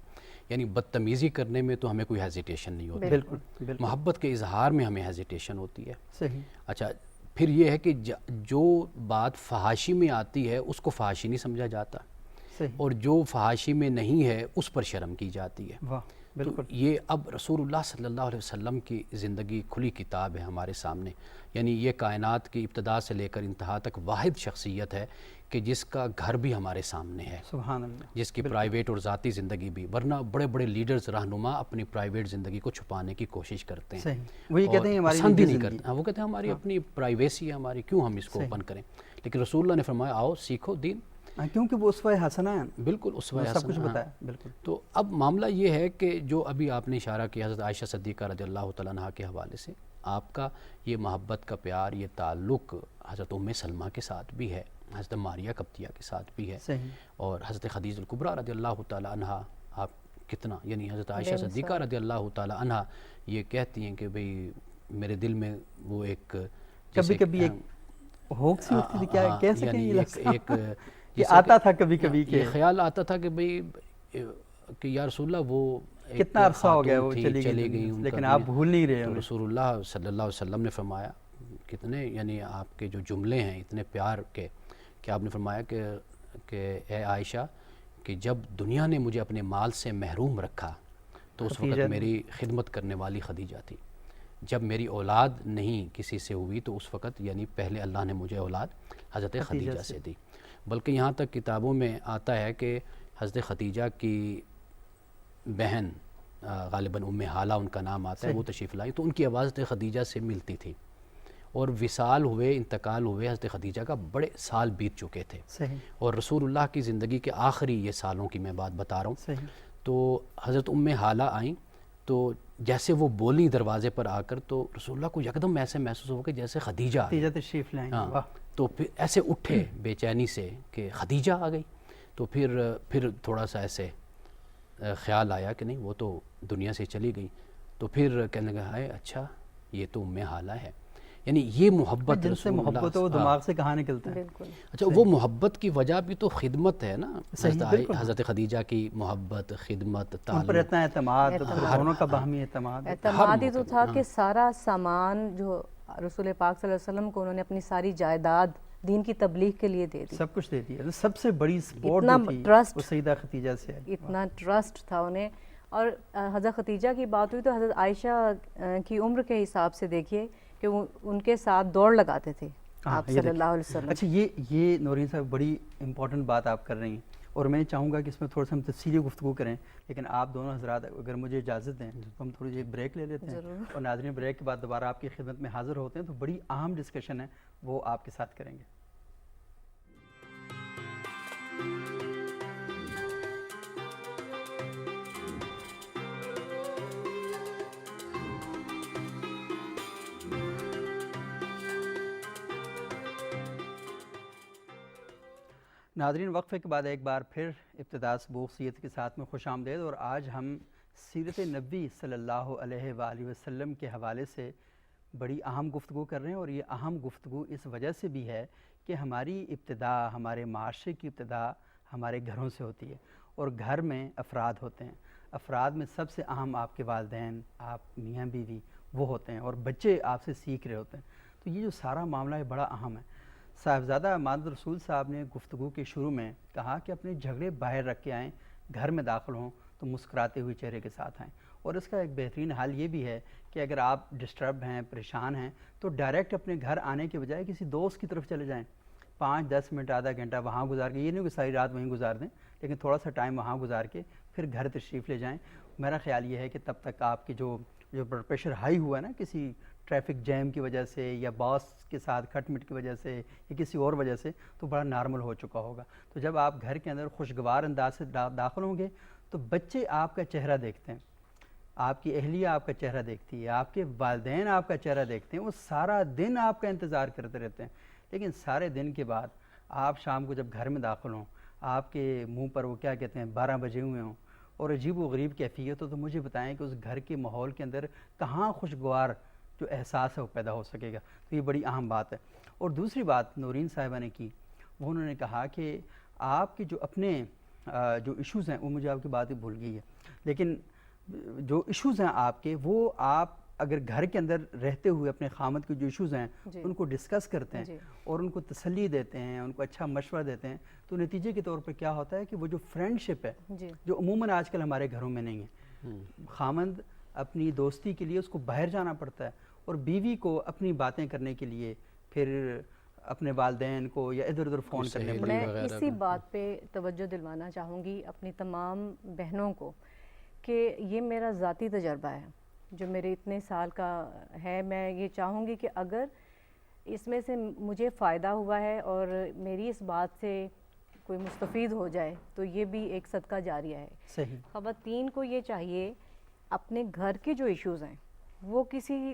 [SPEAKER 3] یعنی بدتمیزی کرنے میں تو ہمیں کوئی ہیزیٹیشن نہیں ہوتی، بالکل. محبت کے اظہار میں ہمیں ہیزیٹیشن ہوتی ہے.
[SPEAKER 1] صحیح.
[SPEAKER 3] اچھا، پھر یہ ہے کہ جو بات فحاشی میں آتی ہے اس کو فحاشی نہیں سمجھا جاتا، اور جو فحاشی میں نہیں ہے اس پر شرم کی جاتی ہے. بالکل. یہ اب رسول اللہ صلی اللہ علیہ وسلم کی زندگی کھلی کتاب ہے ہمارے سامنے. یعنی یہ کائنات کی ابتدا سے لے کر انتہا تک واحد شخصیت ہے کہ جس کا گھر بھی ہمارے سامنے ہے،
[SPEAKER 1] سبحان اللہ،
[SPEAKER 3] جس کی پرائیویٹ اور ذاتی زندگی بھی. ورنہ بڑے بڑے لیڈرز رہنما اپنی پرائیویٹ زندگی کو چھپانے کی کوشش کرتے ہیں،
[SPEAKER 1] وہی کہتے ہیں ہماری
[SPEAKER 3] پسند ہی نہیں کرتے. وہ کہتے ہیں ہماری اپنی پرائیویسی ہے ہماری، کیوں ہم اس کو اوپن کریں. لیکن رسول اللہ نے فرمایا آؤ سیکھو دین،
[SPEAKER 1] کیونکہ وہ اسوہ حسنہ ہیں.
[SPEAKER 3] بالکل اسوہ حسنہ،
[SPEAKER 1] سب کچھ بتایا. بالکل.
[SPEAKER 3] تو اب معاملہ یہ ہے کہ جو ابھی آپ نے اشارہ کیا حضرت عائشہ صدیقہ رضی اللہ تعالیٰ عنہ کے حوالے سے، آپ کا یہ محبت کا پیار، یہ تعلق حضرت ام سلمہ کے ساتھ بھی ہے، حضرت ماریہ قبطیہ کے ساتھ بھی ہے،
[SPEAKER 1] صحیح.
[SPEAKER 3] اور حضرت خدیجہ الکبریٰ رضی اللہ تعالی عنہا، آپ کتنا یعنی حضرت عائشہ
[SPEAKER 2] بے
[SPEAKER 3] صدیقہ
[SPEAKER 2] مثال.
[SPEAKER 3] رضی اللہ تعالی عنہا یہ کہتی ہیں کہ بھئی میرے دل میں وہ ایک
[SPEAKER 1] کبھی کبھی ایک ہوک سی اٹھتی تھی، کیا کہہ سکیں
[SPEAKER 3] یعنی
[SPEAKER 1] یہ لفظ؟
[SPEAKER 3] ایک
[SPEAKER 1] یہ آتا تھا کبھی کبھی کہ
[SPEAKER 3] یہ خیال آتا تھا کہ بھئی کہ یا رسول اللہ وہ
[SPEAKER 1] کتنا عرصہ ہو گیا وہ
[SPEAKER 3] خاتون تھی،
[SPEAKER 1] چلی گئی،
[SPEAKER 3] ان کا
[SPEAKER 1] لیکن آپ بھول نہیں رہے
[SPEAKER 3] تو
[SPEAKER 1] انہیں.
[SPEAKER 3] رسول اللہ صلی اللہ علیہ وسلم نے فرمایا، کتنے یعنی آپ کے جو جملے ہیں اتنے پیار کے، کہ آپ نے فرمایا کہ اے عائشہ کہ جب دنیا نے مجھے اپنے مال سے محروم رکھا تو اس وقت میری خدمت کرنے والی خدیجہ تھی، جب میری اولاد نہیں کسی سے ہوئی تو اس وقت یعنی پہلے اللہ نے مجھے اولاد حضرت خدیجہ سے دی. بلکہ یہاں تک کتابوں میں آتا ہے کہ حضرت خدیجہ کی بہن غالباً ام حالہ ان کا نام آتا ہے، وہ تشریف لائی تو ان کی آواز حضرت خدیجہ سے ملتی تھی، اور وصال ہوئے، انتقال ہوئے حضرت خدیجہ کا بڑے سال بیت چکے تھے، اور رسول اللہ کی زندگی کے آخری یہ سالوں کی میں بات بتا رہا ہوں. تو حضرت ام حالہ آئیں تو جیسے وہ بولیں دروازے پر آ کر تو رسول اللہ کو یکدم ایسے محسوس ہو کہ جیسے خدیجہ آ گئی.
[SPEAKER 1] تشریف لائیں.
[SPEAKER 3] ہاں، تو پھر ایسے اٹھے بے چینی سے کہ خدیجہ آ گئی. تو پھر تھوڑا سا ایسے خیال آیا کہ نہیں وہ تو دنیا سے چلی گئی. تو پھر کہنے لگا ہائے اچھا یہ تو ام حالہ ہے. یعنی یہ محبت
[SPEAKER 1] جن سے محبت وہ دماغ سے کہاں نکلتا ہے.
[SPEAKER 2] بالکل.
[SPEAKER 3] اچھا وہ محبت کی وجہ بھی تو خدمت ہے نا، حضرت خدیجہ کی محبت، خدمت،
[SPEAKER 1] ان پر اتنا اعتماد، دونوں کا باہمی اعتماد
[SPEAKER 2] ہی تو تھا کہ سارا سامان جو رسول پاک صلی اللہ علیہ وسلم کو انہوں نے اپنی ساری جائیداد دین کی تبلیغ کے لیے دے دی،
[SPEAKER 1] سب کچھ دے دیا. سب سے بڑی سپورٹ تھی وہ سیدہ خدیجہ سے،
[SPEAKER 2] اتنا ٹرسٹ تھا انہیں. اور حضرت خدیجہ کی بات ہوئی تو حضرت عائشہ کی عمر کے حساب سے دیکھیے کہ وہ ان کے ساتھ دوڑ لگاتے تھے آپ صلی اللہ علیہ وسلم.
[SPEAKER 1] اچھا یہ نورین صاحب بڑی امپورٹنٹ بات آپ کر رہی ہیں، اور میں چاہوں گا کہ اس میں تھوڑا سا ہم تفصیلی گفتگو کریں، لیکن آپ دونوں حضرات اگر مجھے اجازت دیں تو ہم تھوڑی سی ایک بریک لے لیتے ہیں، اور ناظرین بریک کے بعد دوبارہ آپ کی خدمت میں حاضر ہوتے ہیں. تو بڑی اہم ڈسکشن ہے وہ آپ کے ساتھ کریں گے. ناظرین وقفے کے بعد ایک بار پھر ابتدا سبوغ سیرت کے ساتھ میں خوش آمدید. اور آج ہم سیرت نبی صلی اللہ علیہ وآلہ وسلم کے حوالے سے بڑی اہم گفتگو کر رہے ہیں، اور یہ اہم گفتگو اس وجہ سے بھی ہے کہ ہماری ابتدا، ہمارے معاشرے کی ابتدا ہمارے گھروں سے ہوتی ہے، اور گھر میں افراد ہوتے ہیں. افراد میں سب سے اہم آپ کے والدین، آپ میاں بیوی وہ ہوتے ہیں، اور بچے آپ سے سیکھ رہے ہوتے ہیں. تو یہ جو سارا معاملہ ہے بڑا اہم ہے. صاحبزادہ عماد رسول صاحب نے گفتگو کے شروع میں کہا کہ اپنے جھگڑے باہر رکھ کے آئیں، گھر میں داخل ہوں تو مسکراتے ہوئے چہرے کے ساتھ آئیں. اور اس کا ایک بہترین حل یہ بھی ہے کہ اگر آپ ڈسٹربڈ ہیں، پریشان ہیں، تو ڈائریکٹ اپنے گھر آنے کے بجائے کسی دوست کی طرف چلے جائیں. 5-10 منٹ، آدھا گھنٹہ وہاں گزار کے، یہ نہیں کہ ساری رات وہیں گزار دیں، لیکن تھوڑا سا ٹائم وہاں گزار کے پھر گھر تشریف لے جائیں. میرا خیال یہ ہے کہ تب تک آپ کی جو بلڈ پریشر ہائی ہوا ہے نا کسی ٹریفک جیم کی وجہ سے، یا باس کے ساتھ کھٹ مٹ کی وجہ سے، یا کسی اور وجہ سے، تو بڑا نارمل ہو چکا ہوگا. تو جب آپ گھر کے اندر خوشگوار انداز سے داخل ہوں گے تو بچے آپ کا چہرہ دیکھتے ہیں، آپ کی اہلیہ آپ کا چہرہ دیکھتی ہے، آپ کے والدین آپ کا چہرہ دیکھتے ہیں، وہ سارا دن آپ کا انتظار کرتے رہتے ہیں. لیکن سارے دن کے بعد آپ شام کو جب گھر میں داخل ہوں، آپ کے منہ پر وہ کیا کہتے ہیں 12 بجے ہوئے ہوں اور عجیب و غریب کیفیت ہو، تو مجھے بتائیں کہ اس گھر کے ماحول کے اندر کہاں خوشگوار جو احساس ہے وہ پیدا ہو سکے گا. تو یہ بڑی اہم بات ہے. اور دوسری بات نورین صاحبہ نے کی، وہ انہوں نے کہا کہ آپ کے جو اپنے جو ایشوز ہیں، وہ مجھے آپ کی بات ہی بھول گئی ہے، لیکن جو ایشوز ہیں آپ کے، وہ آپ اگر گھر کے اندر رہتے ہوئے اپنے خامد کے جو ایشوز ہیں ان کو ڈسکس کرتے ہیں اور ان کو تسلی دیتے ہیں، ان کو اچھا مشورہ دیتے ہیں، تو نتیجے کے طور پر کیا ہوتا ہے کہ وہ جو فرینڈ شپ ہے جو عموماً آج کل ہمارے گھروں میں نہیں ہے، خامد اپنی دوستی کے لیے اس کو باہر جانا پڑتا ہے، اور بیوی کو اپنی باتیں کرنے کے لیے پھر اپنے والدین کو یا ادھر ادھر فون کرنے پڑتے ہیں.
[SPEAKER 2] میں اسی بات پہ توجہ دلوانا چاہوں گی اپنی تمام بہنوں کو کہ یہ میرا ذاتی تجربہ ہے جو میرے اتنے سال کا ہے. میں یہ چاہوں گی کہ اگر اس میں سے مجھے فائدہ ہوا ہے اور میری اس بات سے کوئی مستفید ہو جائے تو یہ بھی ایک صدقہ جاریہ ہے.
[SPEAKER 1] صحیح.
[SPEAKER 2] خواتین کو یہ چاہیے اپنے گھر کے جو ایشوز ہیں وہ کسی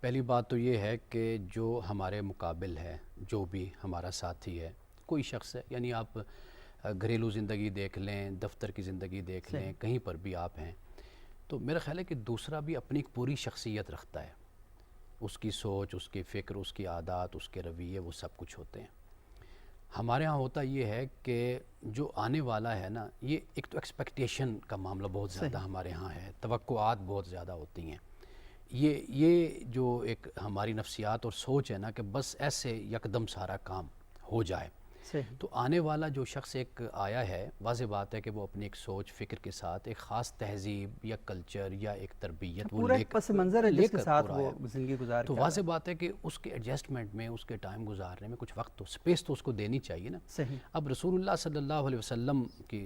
[SPEAKER 3] پہلی بات تو یہ ہے کہ جو ہمارے مقابل ہے، جو بھی ہمارا ساتھی ہے، کوئی شخص ہے، یعنی آپ گھریلو زندگی دیکھ لیں، دفتر کی زندگی دیکھ لیں، کہیں پر بھی آپ ہیں، تو میرا خیال ہے کہ دوسرا بھی اپنی ایک پوری شخصیت رکھتا ہے، اس کی سوچ، اس کی فکر، اس کی عادات، اس کے رویے، وہ سب کچھ ہوتے ہیں۔ ہمارے ہاں ہوتا یہ ہے کہ جو آنے والا ہے نا، یہ ایک تو ایکسپیکٹیشن کا معاملہ بہت زیادہ ہمارے ہاں ہے، توقعات بہت زیادہ ہوتی ہیں۔ یہ جو ایک ہماری نفسیات اور سوچ ہے نا کہ بس ایسے یکدم سارا کام ہو جائے،
[SPEAKER 1] صحیح،
[SPEAKER 3] تو آنے والا جو شخص ایک آیا ہے، واضح بات ہے کہ وہ اپنی ایک سوچ فکر کے ساتھ ایک خاص تہذیب یا کلچر یا ایک تربیت وہ
[SPEAKER 1] پورا
[SPEAKER 3] لے
[SPEAKER 1] ایک پس منظر ہے
[SPEAKER 3] لے
[SPEAKER 1] جس کے
[SPEAKER 3] کر
[SPEAKER 1] ساتھ
[SPEAKER 3] پورا
[SPEAKER 1] وہ
[SPEAKER 3] آیا۔
[SPEAKER 1] زندگی گزار
[SPEAKER 3] تو
[SPEAKER 1] کے
[SPEAKER 3] واضح بات ہے کہ اس کے ایڈجسٹمنٹ میں، اس کے ٹائم گزارنے میں کچھ وقت تو سپیس تو اس کو دینی چاہیے نا۔
[SPEAKER 1] صحیح،
[SPEAKER 3] اب رسول اللہ صلی اللہ علیہ وسلم کی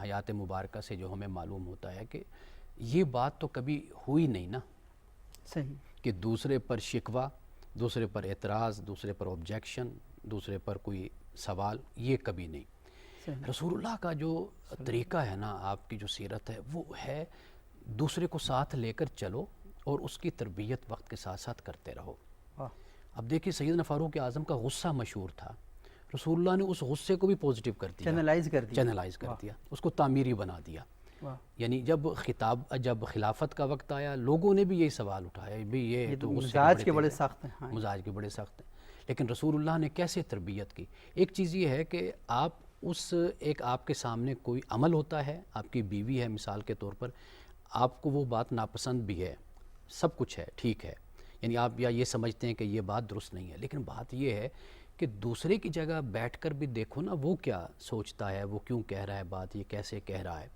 [SPEAKER 3] حیات مبارکہ سے جو ہمیں معلوم ہوتا ہے کہ یہ بات تو کبھی ہوئی نہیں نا،
[SPEAKER 1] صحیح،
[SPEAKER 3] کہ دوسرے پر شکوہ، دوسرے پر اعتراض، دوسرے پر آبجیکشن، دوسرے پر کوئی سوال، یہ کبھی نہیں۔
[SPEAKER 1] صحیح،
[SPEAKER 3] رسول اللہ کا جو طریقہ ہے نا، آپ کی جو سیرت ہے، وہ ہے دوسرے کو ساتھ لے کر چلو اور اس کی تربیت وقت کے ساتھ ساتھ کرتے رہو۔
[SPEAKER 1] واہ،
[SPEAKER 3] اب دیکھیے سیدنا فاروق اعظم کا غصہ مشہور تھا، رسول اللہ نے اس غصے کو بھی پوزیٹیو کر دیا،
[SPEAKER 1] چینلائز کر دیا،
[SPEAKER 3] چینلائز کر دیا، اس کو تعمیری بنا دیا۔
[SPEAKER 1] واہ،
[SPEAKER 3] یعنی جب خلافت کا وقت آیا، لوگوں نے بھی یہی سوال اٹھایا، بھی یہ
[SPEAKER 1] یہ
[SPEAKER 3] تو
[SPEAKER 1] تو
[SPEAKER 3] غصے
[SPEAKER 1] مزاج کے بڑے
[SPEAKER 3] تیز ہیں،
[SPEAKER 1] سخت ہیں، ہاں،
[SPEAKER 3] مزاج کے بڑے سخت ہیں، لیکن رسول اللہ نے کیسے تربیت کی؟ ایک چیز یہ ہے کہ آپ کے سامنے کوئی عمل ہوتا ہے، آپ کی بیوی ہے مثال کے طور پر، آپ کو وہ بات ناپسند بھی ہے، سب کچھ ہے، ٹھیک ہے، یعنی آپ یا یہ سمجھتے ہیں کہ یہ بات درست نہیں ہے، لیکن بات یہ ہے کہ دوسرے کی جگہ بیٹھ کر بھی دیکھو نا، وہ کیا سوچتا ہے، وہ کیوں کہہ رہا ہے بات، یہ کیسے کہہ رہا ہے۔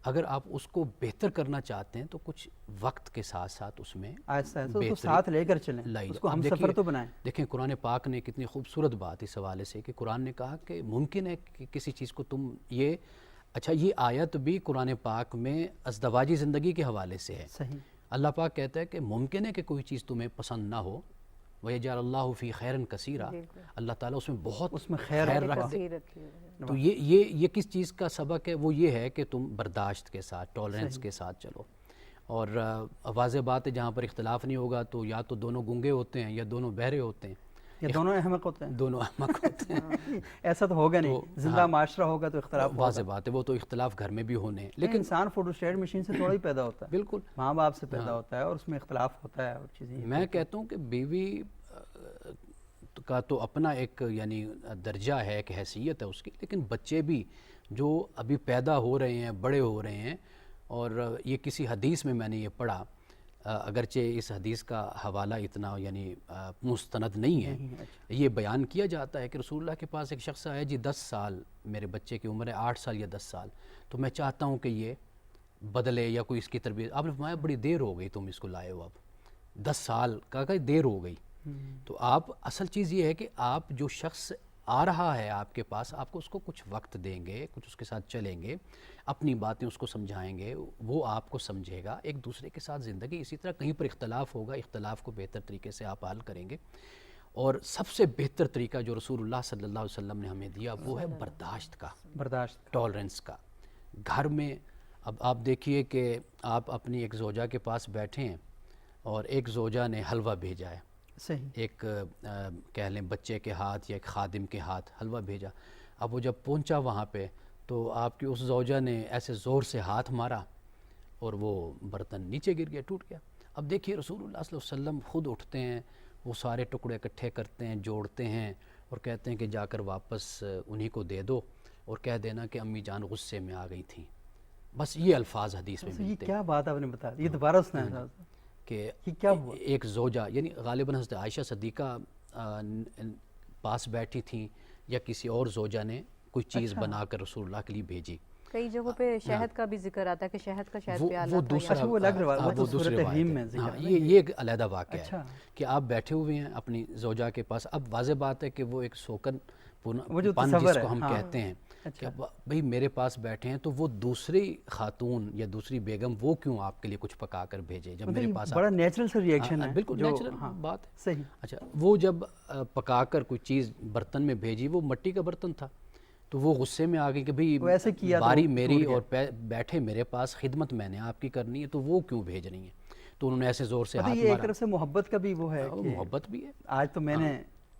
[SPEAKER 3] اگر آپ اس کو بہتر کرنا چاہتے ہیں تو کچھ وقت کے ساتھ ساتھ اس میں
[SPEAKER 1] آہستہ آہستہ اس کو
[SPEAKER 3] بہتری
[SPEAKER 1] ساتھ لے کر چلیں،
[SPEAKER 3] لائی
[SPEAKER 1] اس
[SPEAKER 3] جائے۔
[SPEAKER 1] کو
[SPEAKER 3] اب
[SPEAKER 1] ہم
[SPEAKER 3] دیکھیے-
[SPEAKER 1] سفر تو بنائیں۔
[SPEAKER 3] دیکھیں قرآن پاک نے کتنی خوبصورت بات اس حوالے سے کہ قرآن نے کہا کہ ممکن ہے کہ کسی چیز کو تم یہ آیت بھی قرآن پاک میں ازدواجی زندگی کے حوالے سے ہے۔
[SPEAKER 1] صحیح،
[SPEAKER 3] اللہ پاک کہتا ہے کہ ممکن ہے کہ کوئی چیز تمہیں پسند نہ ہو، وَيَجْعَلَ اللَّهُ فِي خَيْرًا كَثِيرًا،
[SPEAKER 2] بالکل،
[SPEAKER 3] اللہ تعالیٰ اس میں بہت
[SPEAKER 1] اس میں خیر
[SPEAKER 3] خیر
[SPEAKER 1] رکھے
[SPEAKER 3] رکھ دے۔
[SPEAKER 2] کثیر رکھی ہوئی ہے۔
[SPEAKER 3] تو یہ کس چیز کا سبق ہے؟ وہ یہ ہے کہ تم برداشت کے ساتھ، ٹالرنس کے ساتھ چلو، اور واضح بات ہے جہاں پر اختلاف نہیں ہوگا تو یا تو دونوں گنگے ہوتے ہیں یا دونوں بہرے ہوتے ہیں،
[SPEAKER 1] یہ دونوں احمق ہوتے ہیں،
[SPEAKER 3] دونوں احمق ہوتے ہیں۔
[SPEAKER 1] ایسا تو ہوگا نہیں، زندہ معاشرہ ہوگا تو اختلاف ہوگا،
[SPEAKER 3] واضح بات ہے، وہ تو اختلاف گھر میں بھی ہونے ہیں،
[SPEAKER 1] لیکن انسان فوٹوسٹیٹ مشین سے تھوڑا ہی پیدا ہوتا ہے،
[SPEAKER 3] بالکل
[SPEAKER 1] ماں باپ سے پیدا ہوتا ہے اور اس میں اختلاف ہوتا ہے اور چیزیں۔
[SPEAKER 3] میں کہتا ہوں کہ بیوی کا تو اپنا ایک یعنی درجہ ہے، ایک حیثیت ہے اس کی، لیکن بچے بھی جو ابھی پیدا ہو رہے ہیں، بڑے ہو رہے ہیں، اور یہ کسی حدیث میں نے یہ پڑھا، اگرچہ اس حدیث کا حوالہ اتنا یعنی مستند نہیں ہے، یہ بیان کیا جاتا ہے کہ رسول اللہ کے پاس ایک شخص آیا، جی 10 سال میرے بچے کی عمر ہے، 8 سال یا 10 سال، تو میں چاہتا ہوں کہ یہ بدلے یا کوئی اس کی تربیت۔ آپ نے فرمایا بڑی دیر ہو گئی تم اس کو لائے ہو، اب 10 سال کا کہ دیر ہو گئی۔ تو آپ اصل چیز یہ ہے کہ آپ جو شخص آ رہا ہے آپ کے پاس، آپ کو اس کو کچھ وقت دیں گے، کچھ اس کے ساتھ چلیں گے، اپنی باتیں اس کو سمجھائیں گے، وہ آپ کو سمجھے گا، ایک دوسرے کے ساتھ زندگی، اسی طرح کہیں پر اختلاف ہوگا، اختلاف کو بہتر طریقے سے آپ حل کریں گے۔ اور سب سے بہتر طریقہ جو رسول اللہ صلی اللہ علیہ وسلم نے ہمیں دیا وہ ہے برداشت کا،
[SPEAKER 1] برداشت،
[SPEAKER 3] ٹالرنس کا۔ گھر میں اب آپ دیکھیے کہ آپ اپنی ایک زوجہ کے پاس بیٹھے ہیں اور ایک زوجہ نے حلوہ بھیجا ہے،
[SPEAKER 1] صحیح،
[SPEAKER 3] ایک کہہ لیں بچے کے ہاتھ یا ایک خادم کے ہاتھ حلوہ بھیجا، اب وہ جب پہنچا وہاں پہ تو آپ کی اس زوجہ نے ایسے زور سے ہاتھ مارا اور وہ برتن نیچے گر گیا، ٹوٹ گیا۔ اب دیکھیے رسول اللہ صلی اللہ علیہ وسلم خود اٹھتے ہیں، وہ سارے ٹکڑے اکٹھے کرتے ہیں، جوڑتے ہیں اور کہتے ہیں کہ جا کر واپس انہی کو دے دو اور کہہ دینا کہ امی جان غصے میں آ گئی تھیں۔ بس یہ الفاظ حدیث میں
[SPEAKER 1] یہ
[SPEAKER 3] ملتے ہیں
[SPEAKER 1] کیا بات آپ نے بتا دی، یہ دوبارہ سنائیں
[SPEAKER 3] کہ
[SPEAKER 1] یہ کیا ہوا؟
[SPEAKER 3] ایک زوجہ یعنی غالباً حضرت عائشہ صدیقہ پاس بیٹھی تھیں یا کسی اور زوجہ نے کوئی چیز بنا کر رسول اللہ کے لیے بھیجی۔
[SPEAKER 2] کئی جگہوں پہ شہد کا بھی ذکر آتا ہے کہ شہد کا شاید پیالہ
[SPEAKER 3] وہ
[SPEAKER 2] تھا،
[SPEAKER 3] دوسرا
[SPEAKER 1] اچھا، وہ الگ روایت، وہ تو
[SPEAKER 3] دوسری
[SPEAKER 1] سورۃ
[SPEAKER 3] روایت
[SPEAKER 1] حیم
[SPEAKER 3] ہے۔
[SPEAKER 1] میں ذکر
[SPEAKER 3] ہاں،
[SPEAKER 1] ہے نا
[SPEAKER 3] یہ ایک علیحدہ واقعہ ہے
[SPEAKER 1] اچھا،
[SPEAKER 3] کہ آپ بیٹھے ہوئے ہیں اپنی زوجہ کے پاس، اب واضح بات ہے کہ وہ ایک سوکن
[SPEAKER 1] وہ جو
[SPEAKER 3] پن
[SPEAKER 1] تصور
[SPEAKER 3] جس
[SPEAKER 1] ہے،
[SPEAKER 3] کو ہم
[SPEAKER 1] ہاں،
[SPEAKER 3] کہتے ہیں کہ
[SPEAKER 1] اچھا،
[SPEAKER 3] بھئی میرے پاس بیٹھے ہیں تو وہ دوسری خاتون یا دوسری بیگم وہ کیوں آپ کے لیے کچھ پکا کر بھیجے جب میرے پاس
[SPEAKER 1] بڑا نیچرل سا ریئیکشن ہے،
[SPEAKER 3] بالکل نیچرل بات ہے۔
[SPEAKER 1] صحیح،
[SPEAKER 3] اچھا وہ جب پکا کر کوئی چیز برتن میں بھیجی، وہ مٹی کا برتن تھا، تو وہ غصے میں آ گئی کہ بھئی
[SPEAKER 1] وہ ایسے کیا تو
[SPEAKER 3] باری
[SPEAKER 1] ٹوٹ
[SPEAKER 3] میری
[SPEAKER 1] گیا۔
[SPEAKER 3] اور بیٹھے میرے پاس، خدمت میں نے آپ کی کرنی ہے تو وہ کیوں بھیج رہی ہیں؟ تو انہوں نے ایسے زور سے
[SPEAKER 1] مطلب
[SPEAKER 3] ہاتھ
[SPEAKER 1] یہ ایک
[SPEAKER 3] مارا.
[SPEAKER 1] طرف سے محبت کا بھی وہ ہے کہ
[SPEAKER 3] محبت بھی ہے.
[SPEAKER 1] آج تو میں نے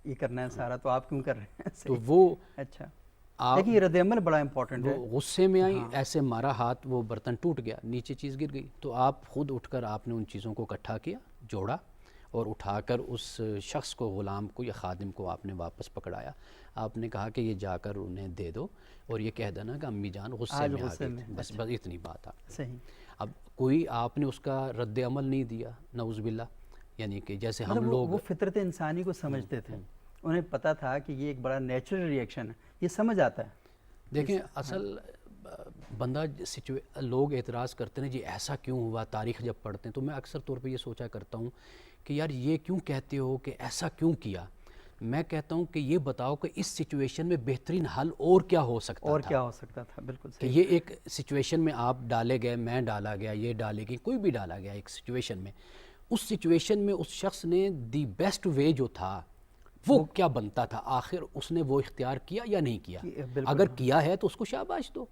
[SPEAKER 1] یہ کرنا ہے سارا، تو آپ کیوں کر رہے ہیں؟
[SPEAKER 3] تو وہ
[SPEAKER 1] اچھا،
[SPEAKER 3] آپ
[SPEAKER 1] لیکن یہ رد عمل بڑا امپورٹنٹ ہے.
[SPEAKER 3] وہ غصے میں آئی، ایسے مارا ہاتھ، وہ برتن ٹوٹ گیا، نیچے چیز گر گئی. تو آپ خود اٹھ کر آپ نے ان چیزوں کو اکٹھا کیا، جوڑا، اور اٹھا کر اس شخص کو، غلام کو یا خادم کو آپ نے واپس پکڑایا. آپ نے کہا کہ یہ جا کر انہیں دے دو اور یہ کہہ دینا کہ امی جان غصے میں آ گئی تھی. بس اتنی بات. آپ
[SPEAKER 1] صحیح.
[SPEAKER 3] اب کوئی آپ نے اس کا رد عمل نہیں دیا، نعوذ باللہ. یعنی کہ جیسے ہم لوگ،
[SPEAKER 1] وہ فطرت انسانی کو سمجھتے تھے، انہیں پتہ تھا کہ یہ ایک بڑا نیچرل ری ایکشن ہے، یہ سمجھ آتا ہے.
[SPEAKER 3] دیکھیں اصل بندہ لوگ اعتراض کرتے ہیں جی ایسا کیوں ہوا، تاریخ جب پڑھتے ہیں تو میں اکثر طور پہ یہ سوچا کرتا ہوں کہ یار یہ کیوں کہتے ہو کہ ایسا کیوں کیا. میں کہتا ہوں کہ یہ بتاؤ کہ اس سچویشن میں بہترین حل اور کیا ہو سکتا تھا.
[SPEAKER 1] اور کیا ہو سکتا تھا، بالکل
[SPEAKER 3] کہ
[SPEAKER 1] صحیح.
[SPEAKER 3] یہ ایک سچویشن میں آپ ڈالے گئے، میں ڈالا گیا، یہ ڈالے گی، کوئی بھی ڈالا گیا ایک سچویشن میں، اس سچویشن میں اس شخص نے دی بیسٹ وے جو تھا وہ کیا بنتا تھا، آخر اس نے وہ اختیار کیا یا نہیں کیا. اگر کیا ہے تو اس کو شاباش دو،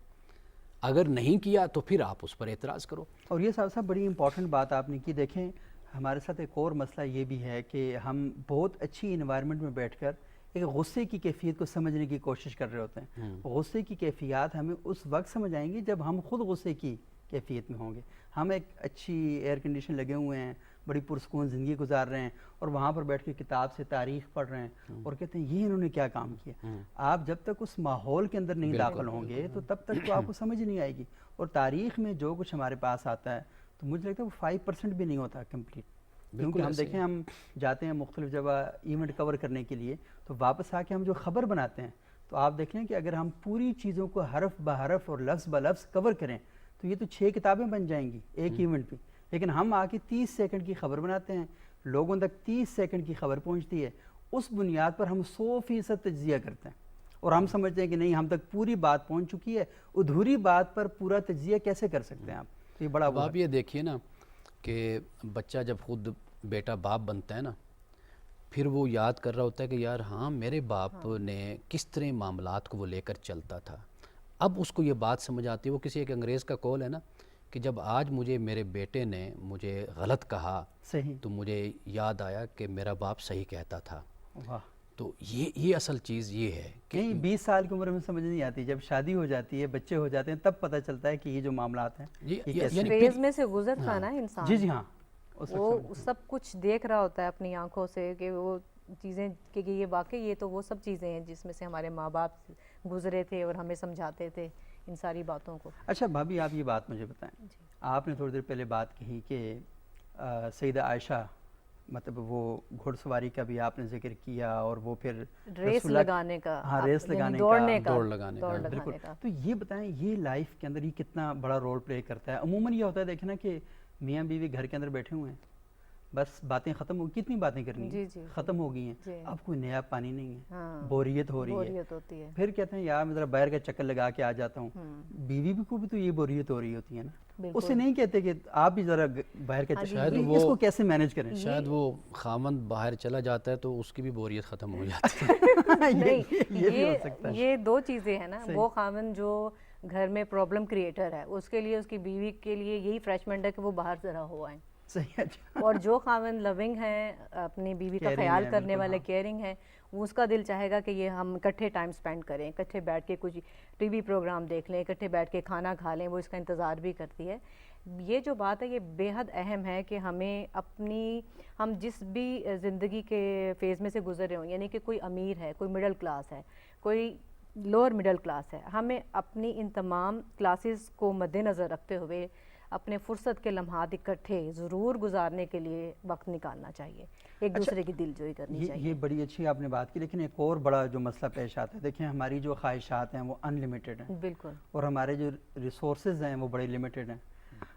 [SPEAKER 3] اگر نہیں کیا تو پھر آپ اس پر اعتراض کرو.
[SPEAKER 1] اور یہ صاحب بڑی امپورٹنٹ بات آپ نے کی. دیکھیں ہمارے ساتھ ایک اور مسئلہ یہ بھی ہے کہ ہم بہت اچھی انوائرمنٹ میں بیٹھ کر ایک غصے کی کیفیت کو سمجھنے کی کوشش کر رہے ہوتے ہیں. غصے کی کیفیات ہمیں اس وقت سمجھ آئیں گی جب ہم خود غصے کی کیفیت میں ہوں گے. ہم ایک اچھی ایئر کنڈیشن لگے ہوئے ہیں، بڑی پرسکون زندگی گزار رہے ہیں، اور وہاں پر بیٹھ کے کتاب سے تاریخ پڑھ رہے ہیں اور کہتے ہیں یہ انہوں نے کیا کام کیا. آپ جب تک اس ماحول کے اندر نہیں داخل ہوں گے تو تب تک تو آپ کو سمجھ نہیں آئے گی. اور تاریخ میں جو کچھ ہمارے پاس آتا ہے تو مجھے لگتا ہے وہ 5% بھی نہیں ہوتا کمپلیٹ. کیونکہ ہم دیکھیں ہم جاتے ہیں مختلف جگہ ایونٹ کور کرنے کے لیے، تو واپس آ کے ہم جو خبر بناتے ہیں تو آپ دیکھ لیں کہ اگر ہم پوری چیزوں کو حرف بحرف اور لفظ بلفظ کور کریں تو یہ تو 6 کتابیں بن جائیں گی ایک ایونٹ پہ. لیکن ہم آ کے 30 سیکنڈ کی خبر بناتے ہیں، لوگوں تک 30 سیکنڈ کی خبر پہنچتی ہے، اس بنیاد پر ہم 100% تجزیہ کرتے ہیں اور ہم سمجھتے ہیں کہ نہیں ہم تک پوری بات پہنچ چکی ہے، ادھوری بات پر پورا تجزیہ کیسے کر سکتے ہیں آپ. تو یہ بڑا
[SPEAKER 3] اب آپ یہ دیکھیے نا کہ بچہ جب خود بیٹا باپ بنتا ہے نا، پھر وہ یاد کر رہا ہوتا ہے کہ یار ہاں میرے باپ نے کس طرح معاملات کو وہ لے کر چلتا تھا. اب اس کو یہ بات سمجھ آتی ہے. وہ کسی ایک انگریز کا قول ہے نا کہ جب آج مجھے میرے بیٹے نے مجھے غلط کہا
[SPEAKER 1] صحیح
[SPEAKER 3] تو مجھے یاد آیا کہ میرا باپ صحیح کہتا تھا.
[SPEAKER 1] واہ.
[SPEAKER 3] تو یہ اصل چیز یہ ہے کہ
[SPEAKER 1] نہیں 20 سال کی عمر میں سمجھ نہیں آتی، جب شادی ہو جاتی ہے، بچے ہو جاتے ہیں، تب پتہ چلتا ہے کہ یہ جو معاملات ہیں
[SPEAKER 3] یعنی
[SPEAKER 2] فیز میں سے گزرتا نا انسان.
[SPEAKER 1] جی ہاں
[SPEAKER 2] وہ سب کچھ دیکھ رہا ہوتا ہے اپنی آنکھوں سے کہ وہ چیزیں کہ یہ واقعی یہ تو وہ سب چیزیں ہیں جس میں سے ہمارے ماں باپ گزرے تھے اور ہمیں سمجھاتے تھے ان ساری باتوں کو.
[SPEAKER 1] اچھا بھابھی آپ یہ بات مجھے بتائیں، آپ نے تھوڑی دیر پہلے بات کہی کہ سیدہ عائشہ مطلب وہ گھڑ سواری کا بھی آپ نے ذکر کیا اور وہ پھر
[SPEAKER 2] ریس لگانے کا،
[SPEAKER 1] ہاں ریس لگانے کا،
[SPEAKER 3] دوڑ لگانے کا.
[SPEAKER 1] بالکل. تو یہ بتائیں یہ لائف کے اندر یہ کتنا بڑا رول پلے کرتا ہے. عموماً یہ ہوتا ہے دیکھنا کہ میاں بیوی گھر کے اندر بیٹھے ہوئے ہیں، بس باتیں ختم ہو، کتنی باتیں کرنی ہیں، ختم ہو گئی ہیں، اب کوئی نیا پانی نہیں ہے، بوریت ہو رہی ہے. پھر کہتے ہیں یار میں ذرا باہر کا چکر لگا کے آ جاتا ہوں. بیوی کو بھی تو یہ بوریت ہو رہی ہوتی ہے نا، اسے نہیں کہتے کہ آپ بھی ذرا باہر کا چکر، اس کو کیسے مینیج کریں.
[SPEAKER 3] شاید وہ خاوند باہر چلا جاتا ہے تو اس کی بھی بوریت ختم ہو جاتی ہے.
[SPEAKER 2] نہیں یہ دو چیزیں ہیں نا. وہ خاوند جو گھر میں پرابلم کریٹر ہے اس کے لیے اس کی بیوی کے لیے یہی فریشمنٹ ہے کہ وہ باہر ذرا ہو آئیں. اور جو خاوند لونگ ہیں، اپنی بیوی کا خیال کرنے والے، کیئرنگ ہیں، وہ اس کا دل چاہے گا کہ یہ ہم اکٹھے ٹائم سپینڈ کریں، اکٹھے بیٹھ کے کچھ ٹی وی پروگرام دیکھ لیں، اکٹھے بیٹھ کے کھانا کھا لیں. وہ اس کا انتظار بھی کرتی ہے. یہ جو بات ہے یہ بے حد اہم ہے کہ ہم جس بھی زندگی کے فیز میں سے گزر رہے ہوں، یعنی کہ کوئی امیر ہے، کوئی مڈل کلاس ہے، کوئی لوور مڈل کلاس ہے، ہمیں اپنی ان تمام کلاسز کو مد نظر رکھتے ہوئے اپنے فرصت کے لمحات اکٹھے ضرور گزارنے کے لیے وقت نکالنا چاہیے، ایک دوسرے کی دل جوئی کرنی چاہیے.
[SPEAKER 1] یہ بڑی اچھی آپ نے بات کی. لیکن ایک اور بڑا جو مسئلہ پیش آتا ہے، دیکھیں ہماری جو خواہشات ہیں وہ ان لمیٹڈ ہیں،
[SPEAKER 2] بالکل،
[SPEAKER 1] اور ہمارے جو ریسورسز ہیں وہ بڑے لمیٹڈ ہیں.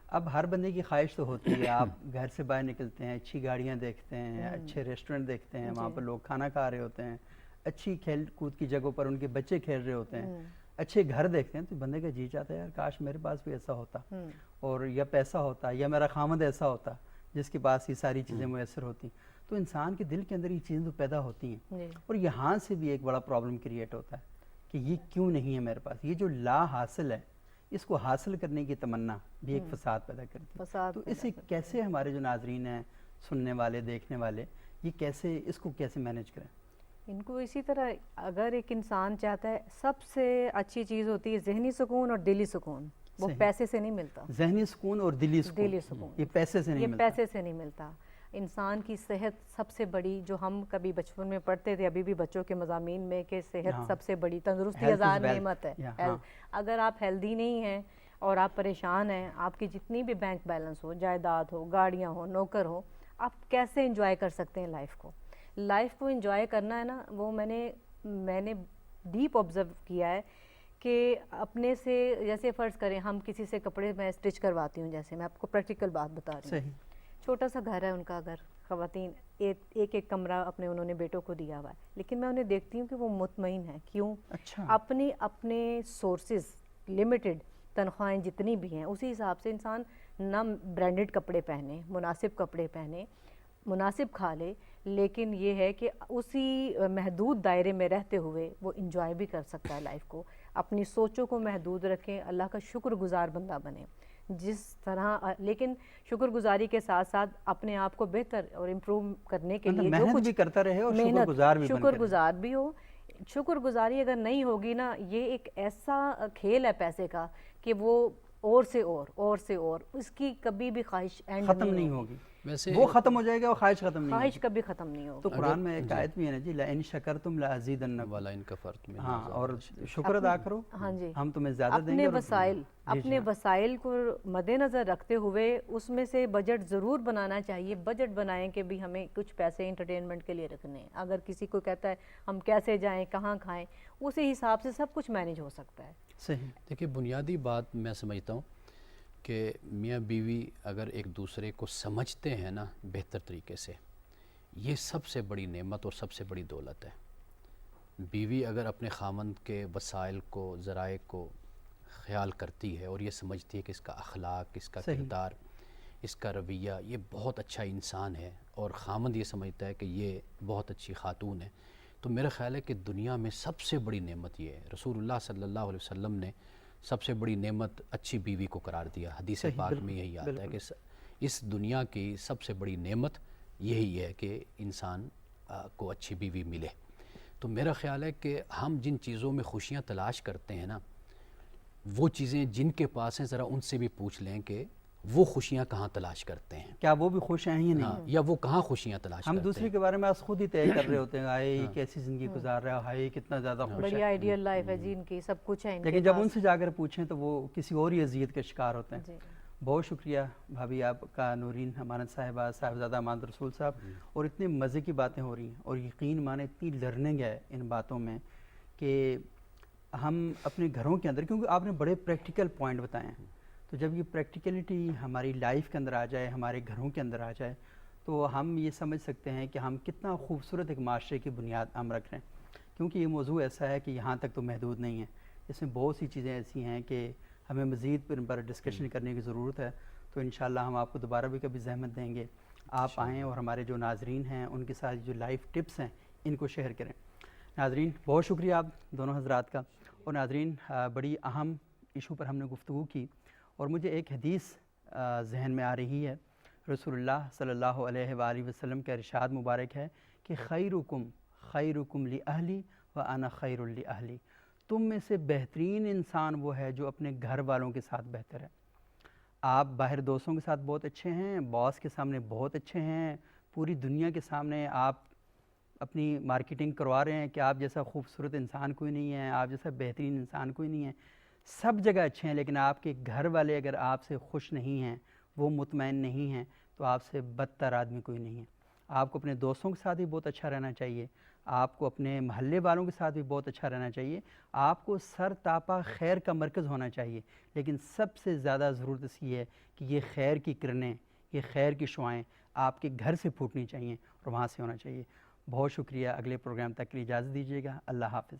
[SPEAKER 1] اب ہر بندے کی خواہش تو ہوتی ہے، آپ گھر سے باہر نکلتے ہیں، اچھی گاڑیاں دیکھتے ہیں، اچھے ریسٹورنٹ دیکھتے ہیں، وہاں پر لوگ کھانا کھا رہے ہوتے ہیں، اچھی کھیل کود کی جگہوں پر ان کے بچے کھیل رہے ہوتے ہیں، اچھے گھر دیکھتے ہیں، تو بندے کا جی چاہتا ہے یار کاش میرے پاس بھی ایسا ہوتا، اور یا پیسہ ہوتا، یا میرا خامد ایسا ہوتا جس کے پاس یہ ساری چیزیں میسر ہوتی. تو انسان کے دل کے اندر یہ چیزیں تو پیدا ہوتی ہیں، اور یہاں سے بھی ایک بڑا پرابلم کریٹ ہوتا ہے کہ یہ کیوں نہیں ہے میرے پاس. یہ جو لا حاصل ہے اس کو حاصل کرنے کی تمنا بھی ایک فساد پیدا کرتی ہے.
[SPEAKER 2] فساد
[SPEAKER 1] تو
[SPEAKER 2] پیدا
[SPEAKER 1] اسے
[SPEAKER 2] کرتی ہے.
[SPEAKER 1] کیسے ہمارے جو ناظرین ہیں، سننے والے، دیکھنے والے، یہ کیسے اس کو کیسے مینیج کریں؟
[SPEAKER 2] ان کو اسی طرح، اگر ایک انسان چاہتا ہے، سب سے اچھی چیز ہوتی ہے ذہنی سکون اور دلی سکون. وہ
[SPEAKER 1] صحیح.
[SPEAKER 2] پیسے سے نہیں ملتا.
[SPEAKER 1] ذہنی سکون اور دلی
[SPEAKER 2] دلی
[SPEAKER 1] سکون
[SPEAKER 2] سکون
[SPEAKER 1] یہ پیسے سے نہیں
[SPEAKER 2] یہ
[SPEAKER 1] ملتا.
[SPEAKER 2] پیسے سے نہیں ملتا. انسان کی صحت سب سے بڑی، جو ہم کبھی بچپن میں پڑھتے تھے، ابھی بھی بچوں کے مضامین میں، کہ صحت سب سے بڑی، تندرستی
[SPEAKER 1] Health is
[SPEAKER 2] ہزار
[SPEAKER 1] wealth.
[SPEAKER 2] نعمت ہے.
[SPEAKER 1] ہاں.
[SPEAKER 2] اگر آپ ہیلدی نہیں ہیں اور آپ پریشان ہیں، آپ کی جتنی بھی بینک بیلنس ہو، جائیداد ہو، گاڑیاں ہو، نوکر ہو، آپ کیسے انجوائے کر سکتے ہیں لائف کو؟ لائف کو انجوائے کرنا ہے نا، وہ میں نے ڈیپ آبزرو کیا ہے کہ اپنے سے، جیسے فرض کریں ہم کسی سے کپڑے میں اسٹچ کرواتی ہوں، جیسے میں آپ کو پریکٹیکل بات بتا رہی ہوں.
[SPEAKER 1] صحیح.
[SPEAKER 2] چھوٹا سا گھر ہے ان کا، گھر، خواتین ایک کمرہ اپنے انہوں نے بیٹوں کو دیا ہوا ہے، لیکن میں انہیں دیکھتی ہوں کہ وہ مطمئن ہیں. کیوں؟
[SPEAKER 1] اچھا.
[SPEAKER 2] اپنے سورسز لمیٹڈ، تنخواہیں جتنی بھی ہیں اسی حساب سے انسان نہ برانڈڈ کپڑے پہنے، مناسب کپڑے پہنے، مناسب کھا لے، لیکن یہ ہے کہ اسی محدود دائرے میں رہتے ہوئے وہ انجوائے بھی کر سکتا ہے لائف کو. اپنی سوچوں کو محدود رکھیں، اللہ کا شکر گزار بندہ بنے جس طرح، لیکن شکر گزاری کے ساتھ ساتھ اپنے آپ کو بہتر اور امپروو کرنے کے لیے جو
[SPEAKER 1] محنت
[SPEAKER 2] کچھ
[SPEAKER 1] بھی کرتا رہے اور شکر گزار بھی بن
[SPEAKER 2] شکر گزار بھی ہو. شکر گزاری اگر نہیں ہوگی نا، یہ ایک ایسا کھیل ہے پیسے کا کہ وہ اور سے اور اس کی کبھی بھی خواہش اینڈ
[SPEAKER 1] ختم نہیں ہوگی.
[SPEAKER 3] ویسے
[SPEAKER 1] وہ ختم ہو جائے گا، وہ خواہش ختم نہیں
[SPEAKER 2] خواہش
[SPEAKER 1] ہوگی.
[SPEAKER 2] کبھی ختم نہیں ہوگی.
[SPEAKER 1] تو قرآن میں ایک آیت بھی ہے نا جی، لَإِن شَكَرْتُمْ لَأَزِيدَنَّكُمْ.
[SPEAKER 3] وَلَئِن كَفَرْتُمْ.
[SPEAKER 1] ہاں، اور شکر ادا کرو،
[SPEAKER 2] ہاں جی،
[SPEAKER 1] ہم تمہیں زیادہ دیں
[SPEAKER 2] اپنے
[SPEAKER 1] گے.
[SPEAKER 2] وسائل، اپنے وسائل کو مد نظر رکھتے ہوئے اس میں سے بجٹ ضرور بنانا چاہیے. بجٹ بنائیں کہ بھی ہمیں کچھ پیسے انٹرٹینمنٹ کے لیے رکھنے ہیں. اگر کسی کو کہتا ہے ہم کیسے جائیں، کہاں کھائیں، اسی حساب سے سب کچھ مینیج ہو سکتا ہے.
[SPEAKER 1] صحیح.
[SPEAKER 3] دیکھیے، بنیادی بات میں سمجھتا ہوں کہ میاں بیوی اگر ایک دوسرے کو سمجھتے ہیں نا بہتر طریقے سے، یہ سب سے بڑی نعمت اور سب سے بڑی دولت ہے. بیوی اگر اپنے خامند کے وسائل کو، ذرائع کو خیال کرتی ہے اور یہ سمجھتی ہے کہ اس کا اخلاق، اس کا کردار، اس کا رویہ، یہ بہت اچھا انسان ہے، اور خامند یہ سمجھتا ہے کہ یہ بہت اچھی خاتون ہے، تو میرا خیال ہے کہ دنیا میں سب سے بڑی نعمت یہ ہے. رسول اللہ صلی اللہ علیہ وسلم نے سب سے بڑی نعمت اچھی بیوی کو قرار دیا. حدیث پاک میں یہی آتا ہے کہ اس دنیا کی سب سے بڑی نعمت یہی ہے کہ انسان کو اچھی بیوی ملے. تو میرا خیال ہے کہ ہم جن چیزوں میں خوشیاں تلاش کرتے ہیں نا، وہ چیزیں جن کے پاس ہیں ذرا ان سے بھی پوچھ لیں کہ وہ خوشیاں کہاں تلاش کرتے ہیں.
[SPEAKER 1] کیا وہ بھی خوش ہیں ہی نہیں؟
[SPEAKER 3] یا وہ کہاں خوشیاں تلاش کرتے ہیں.
[SPEAKER 1] ہم دوسرے کے بارے میں آج خود ہی طے کر رہے ہوتے ہیں، ہائے یہ کیسی زندگی گزار رہا ہے، ہائے کتنا زیادہ خوش
[SPEAKER 2] بڑی
[SPEAKER 1] ہے.
[SPEAKER 2] آئیڈیل لائف ہے جی ان کی، سب کچھ ہے ان کے
[SPEAKER 1] لیکن جب
[SPEAKER 2] پاس.
[SPEAKER 1] ان سے جا کر پوچھیں تو وہ کسی اور ہی اذیت کے شکار ہوتے ہیں.
[SPEAKER 2] جی.
[SPEAKER 1] بہت شکریہ بھابھی آپ کا، نورین امانت صاحبہ، صاحبزادہ امانت رسول صاحب. اور اتنے مزے کی باتیں ہو رہی ہیں، اور یقین مانے اتنی لرننگ ہے ان باتوں میں کہ ہم اپنے گھروں کے اندر، کیونکہ آپ نے بڑے پریکٹیکل پوائنٹ بتائے ہیں، تو جب یہ پریکٹیکلٹی ہماری لائف کے اندر آ جائے، ہمارے گھروں کے اندر آ جائے، تو ہم یہ سمجھ سکتے ہیں کہ ہم کتنا خوبصورت ایک معاشرے کی بنیاد ہم رکھ رہے ہیں. کیونکہ یہ موضوع ایسا ہے کہ یہاں تک تو محدود نہیں ہے، اس میں بہت سی چیزیں ایسی ہیں کہ ہمیں مزید ان پر ڈسکشن کرنے کی ضرورت ہے. تو انشاءاللہ ہم آپ کو دوبارہ بھی کبھی زحمت دیں گے، آپ آئیں اور ہمارے جو ناظرین ہیں ان کے ساتھ جو لائف ٹپس ہیں ان کو شیئر کریں. ناظرین بہت شکریہ آپ دونوں حضرات کا. اور ناظرین، بڑی اہم ایشو پر ہم نے گفتگو کی، اور مجھے ایک حدیث ذہن میں آ رہی ہے. رسول اللہ صلی اللہ علیہ وآلہ وسلم کا ارشاد مبارک ہے کہ خیرکم لأہلی وأنا خیر لأہلی. تم میں سے بہترین انسان وہ ہے جو اپنے گھر والوں کے ساتھ بہتر ہے. آپ باہر دوستوں کے ساتھ بہت اچھے ہیں، باس کے سامنے بہت اچھے ہیں، پوری دنیا کے سامنے آپ اپنی مارکیٹنگ کروا رہے ہیں کہ آپ جیسا خوبصورت انسان کوئی نہیں ہے، آپ جیسا بہترین انسان کوئی نہیں ہے، سب جگہ اچھے ہیں. لیکن آپ کے گھر والے اگر آپ سے خوش نہیں ہیں، وہ مطمئن نہیں ہیں، تو آپ سے بدتر آدمی کوئی نہیں ہے. آپ کو اپنے دوستوں کے ساتھ بھی بہت اچھا رہنا چاہیے، آپ کو اپنے محلے والوں کے ساتھ بھی بہت اچھا رہنا چاہیے، آپ کو سر تاپا خیر کا مرکز ہونا چاہیے. لیکن سب سے زیادہ ضرورت اس کی ہے کہ یہ خیر کی کرنیں، یہ خیر کی شعائیں آپ کے گھر سے پھوٹنی چاہیے اور وہاں سے ہونا چاہیے. بہت شکریہ. اگلے پروگرام تک کے لیے اجازت دیجیے گا. اللہ حافظ.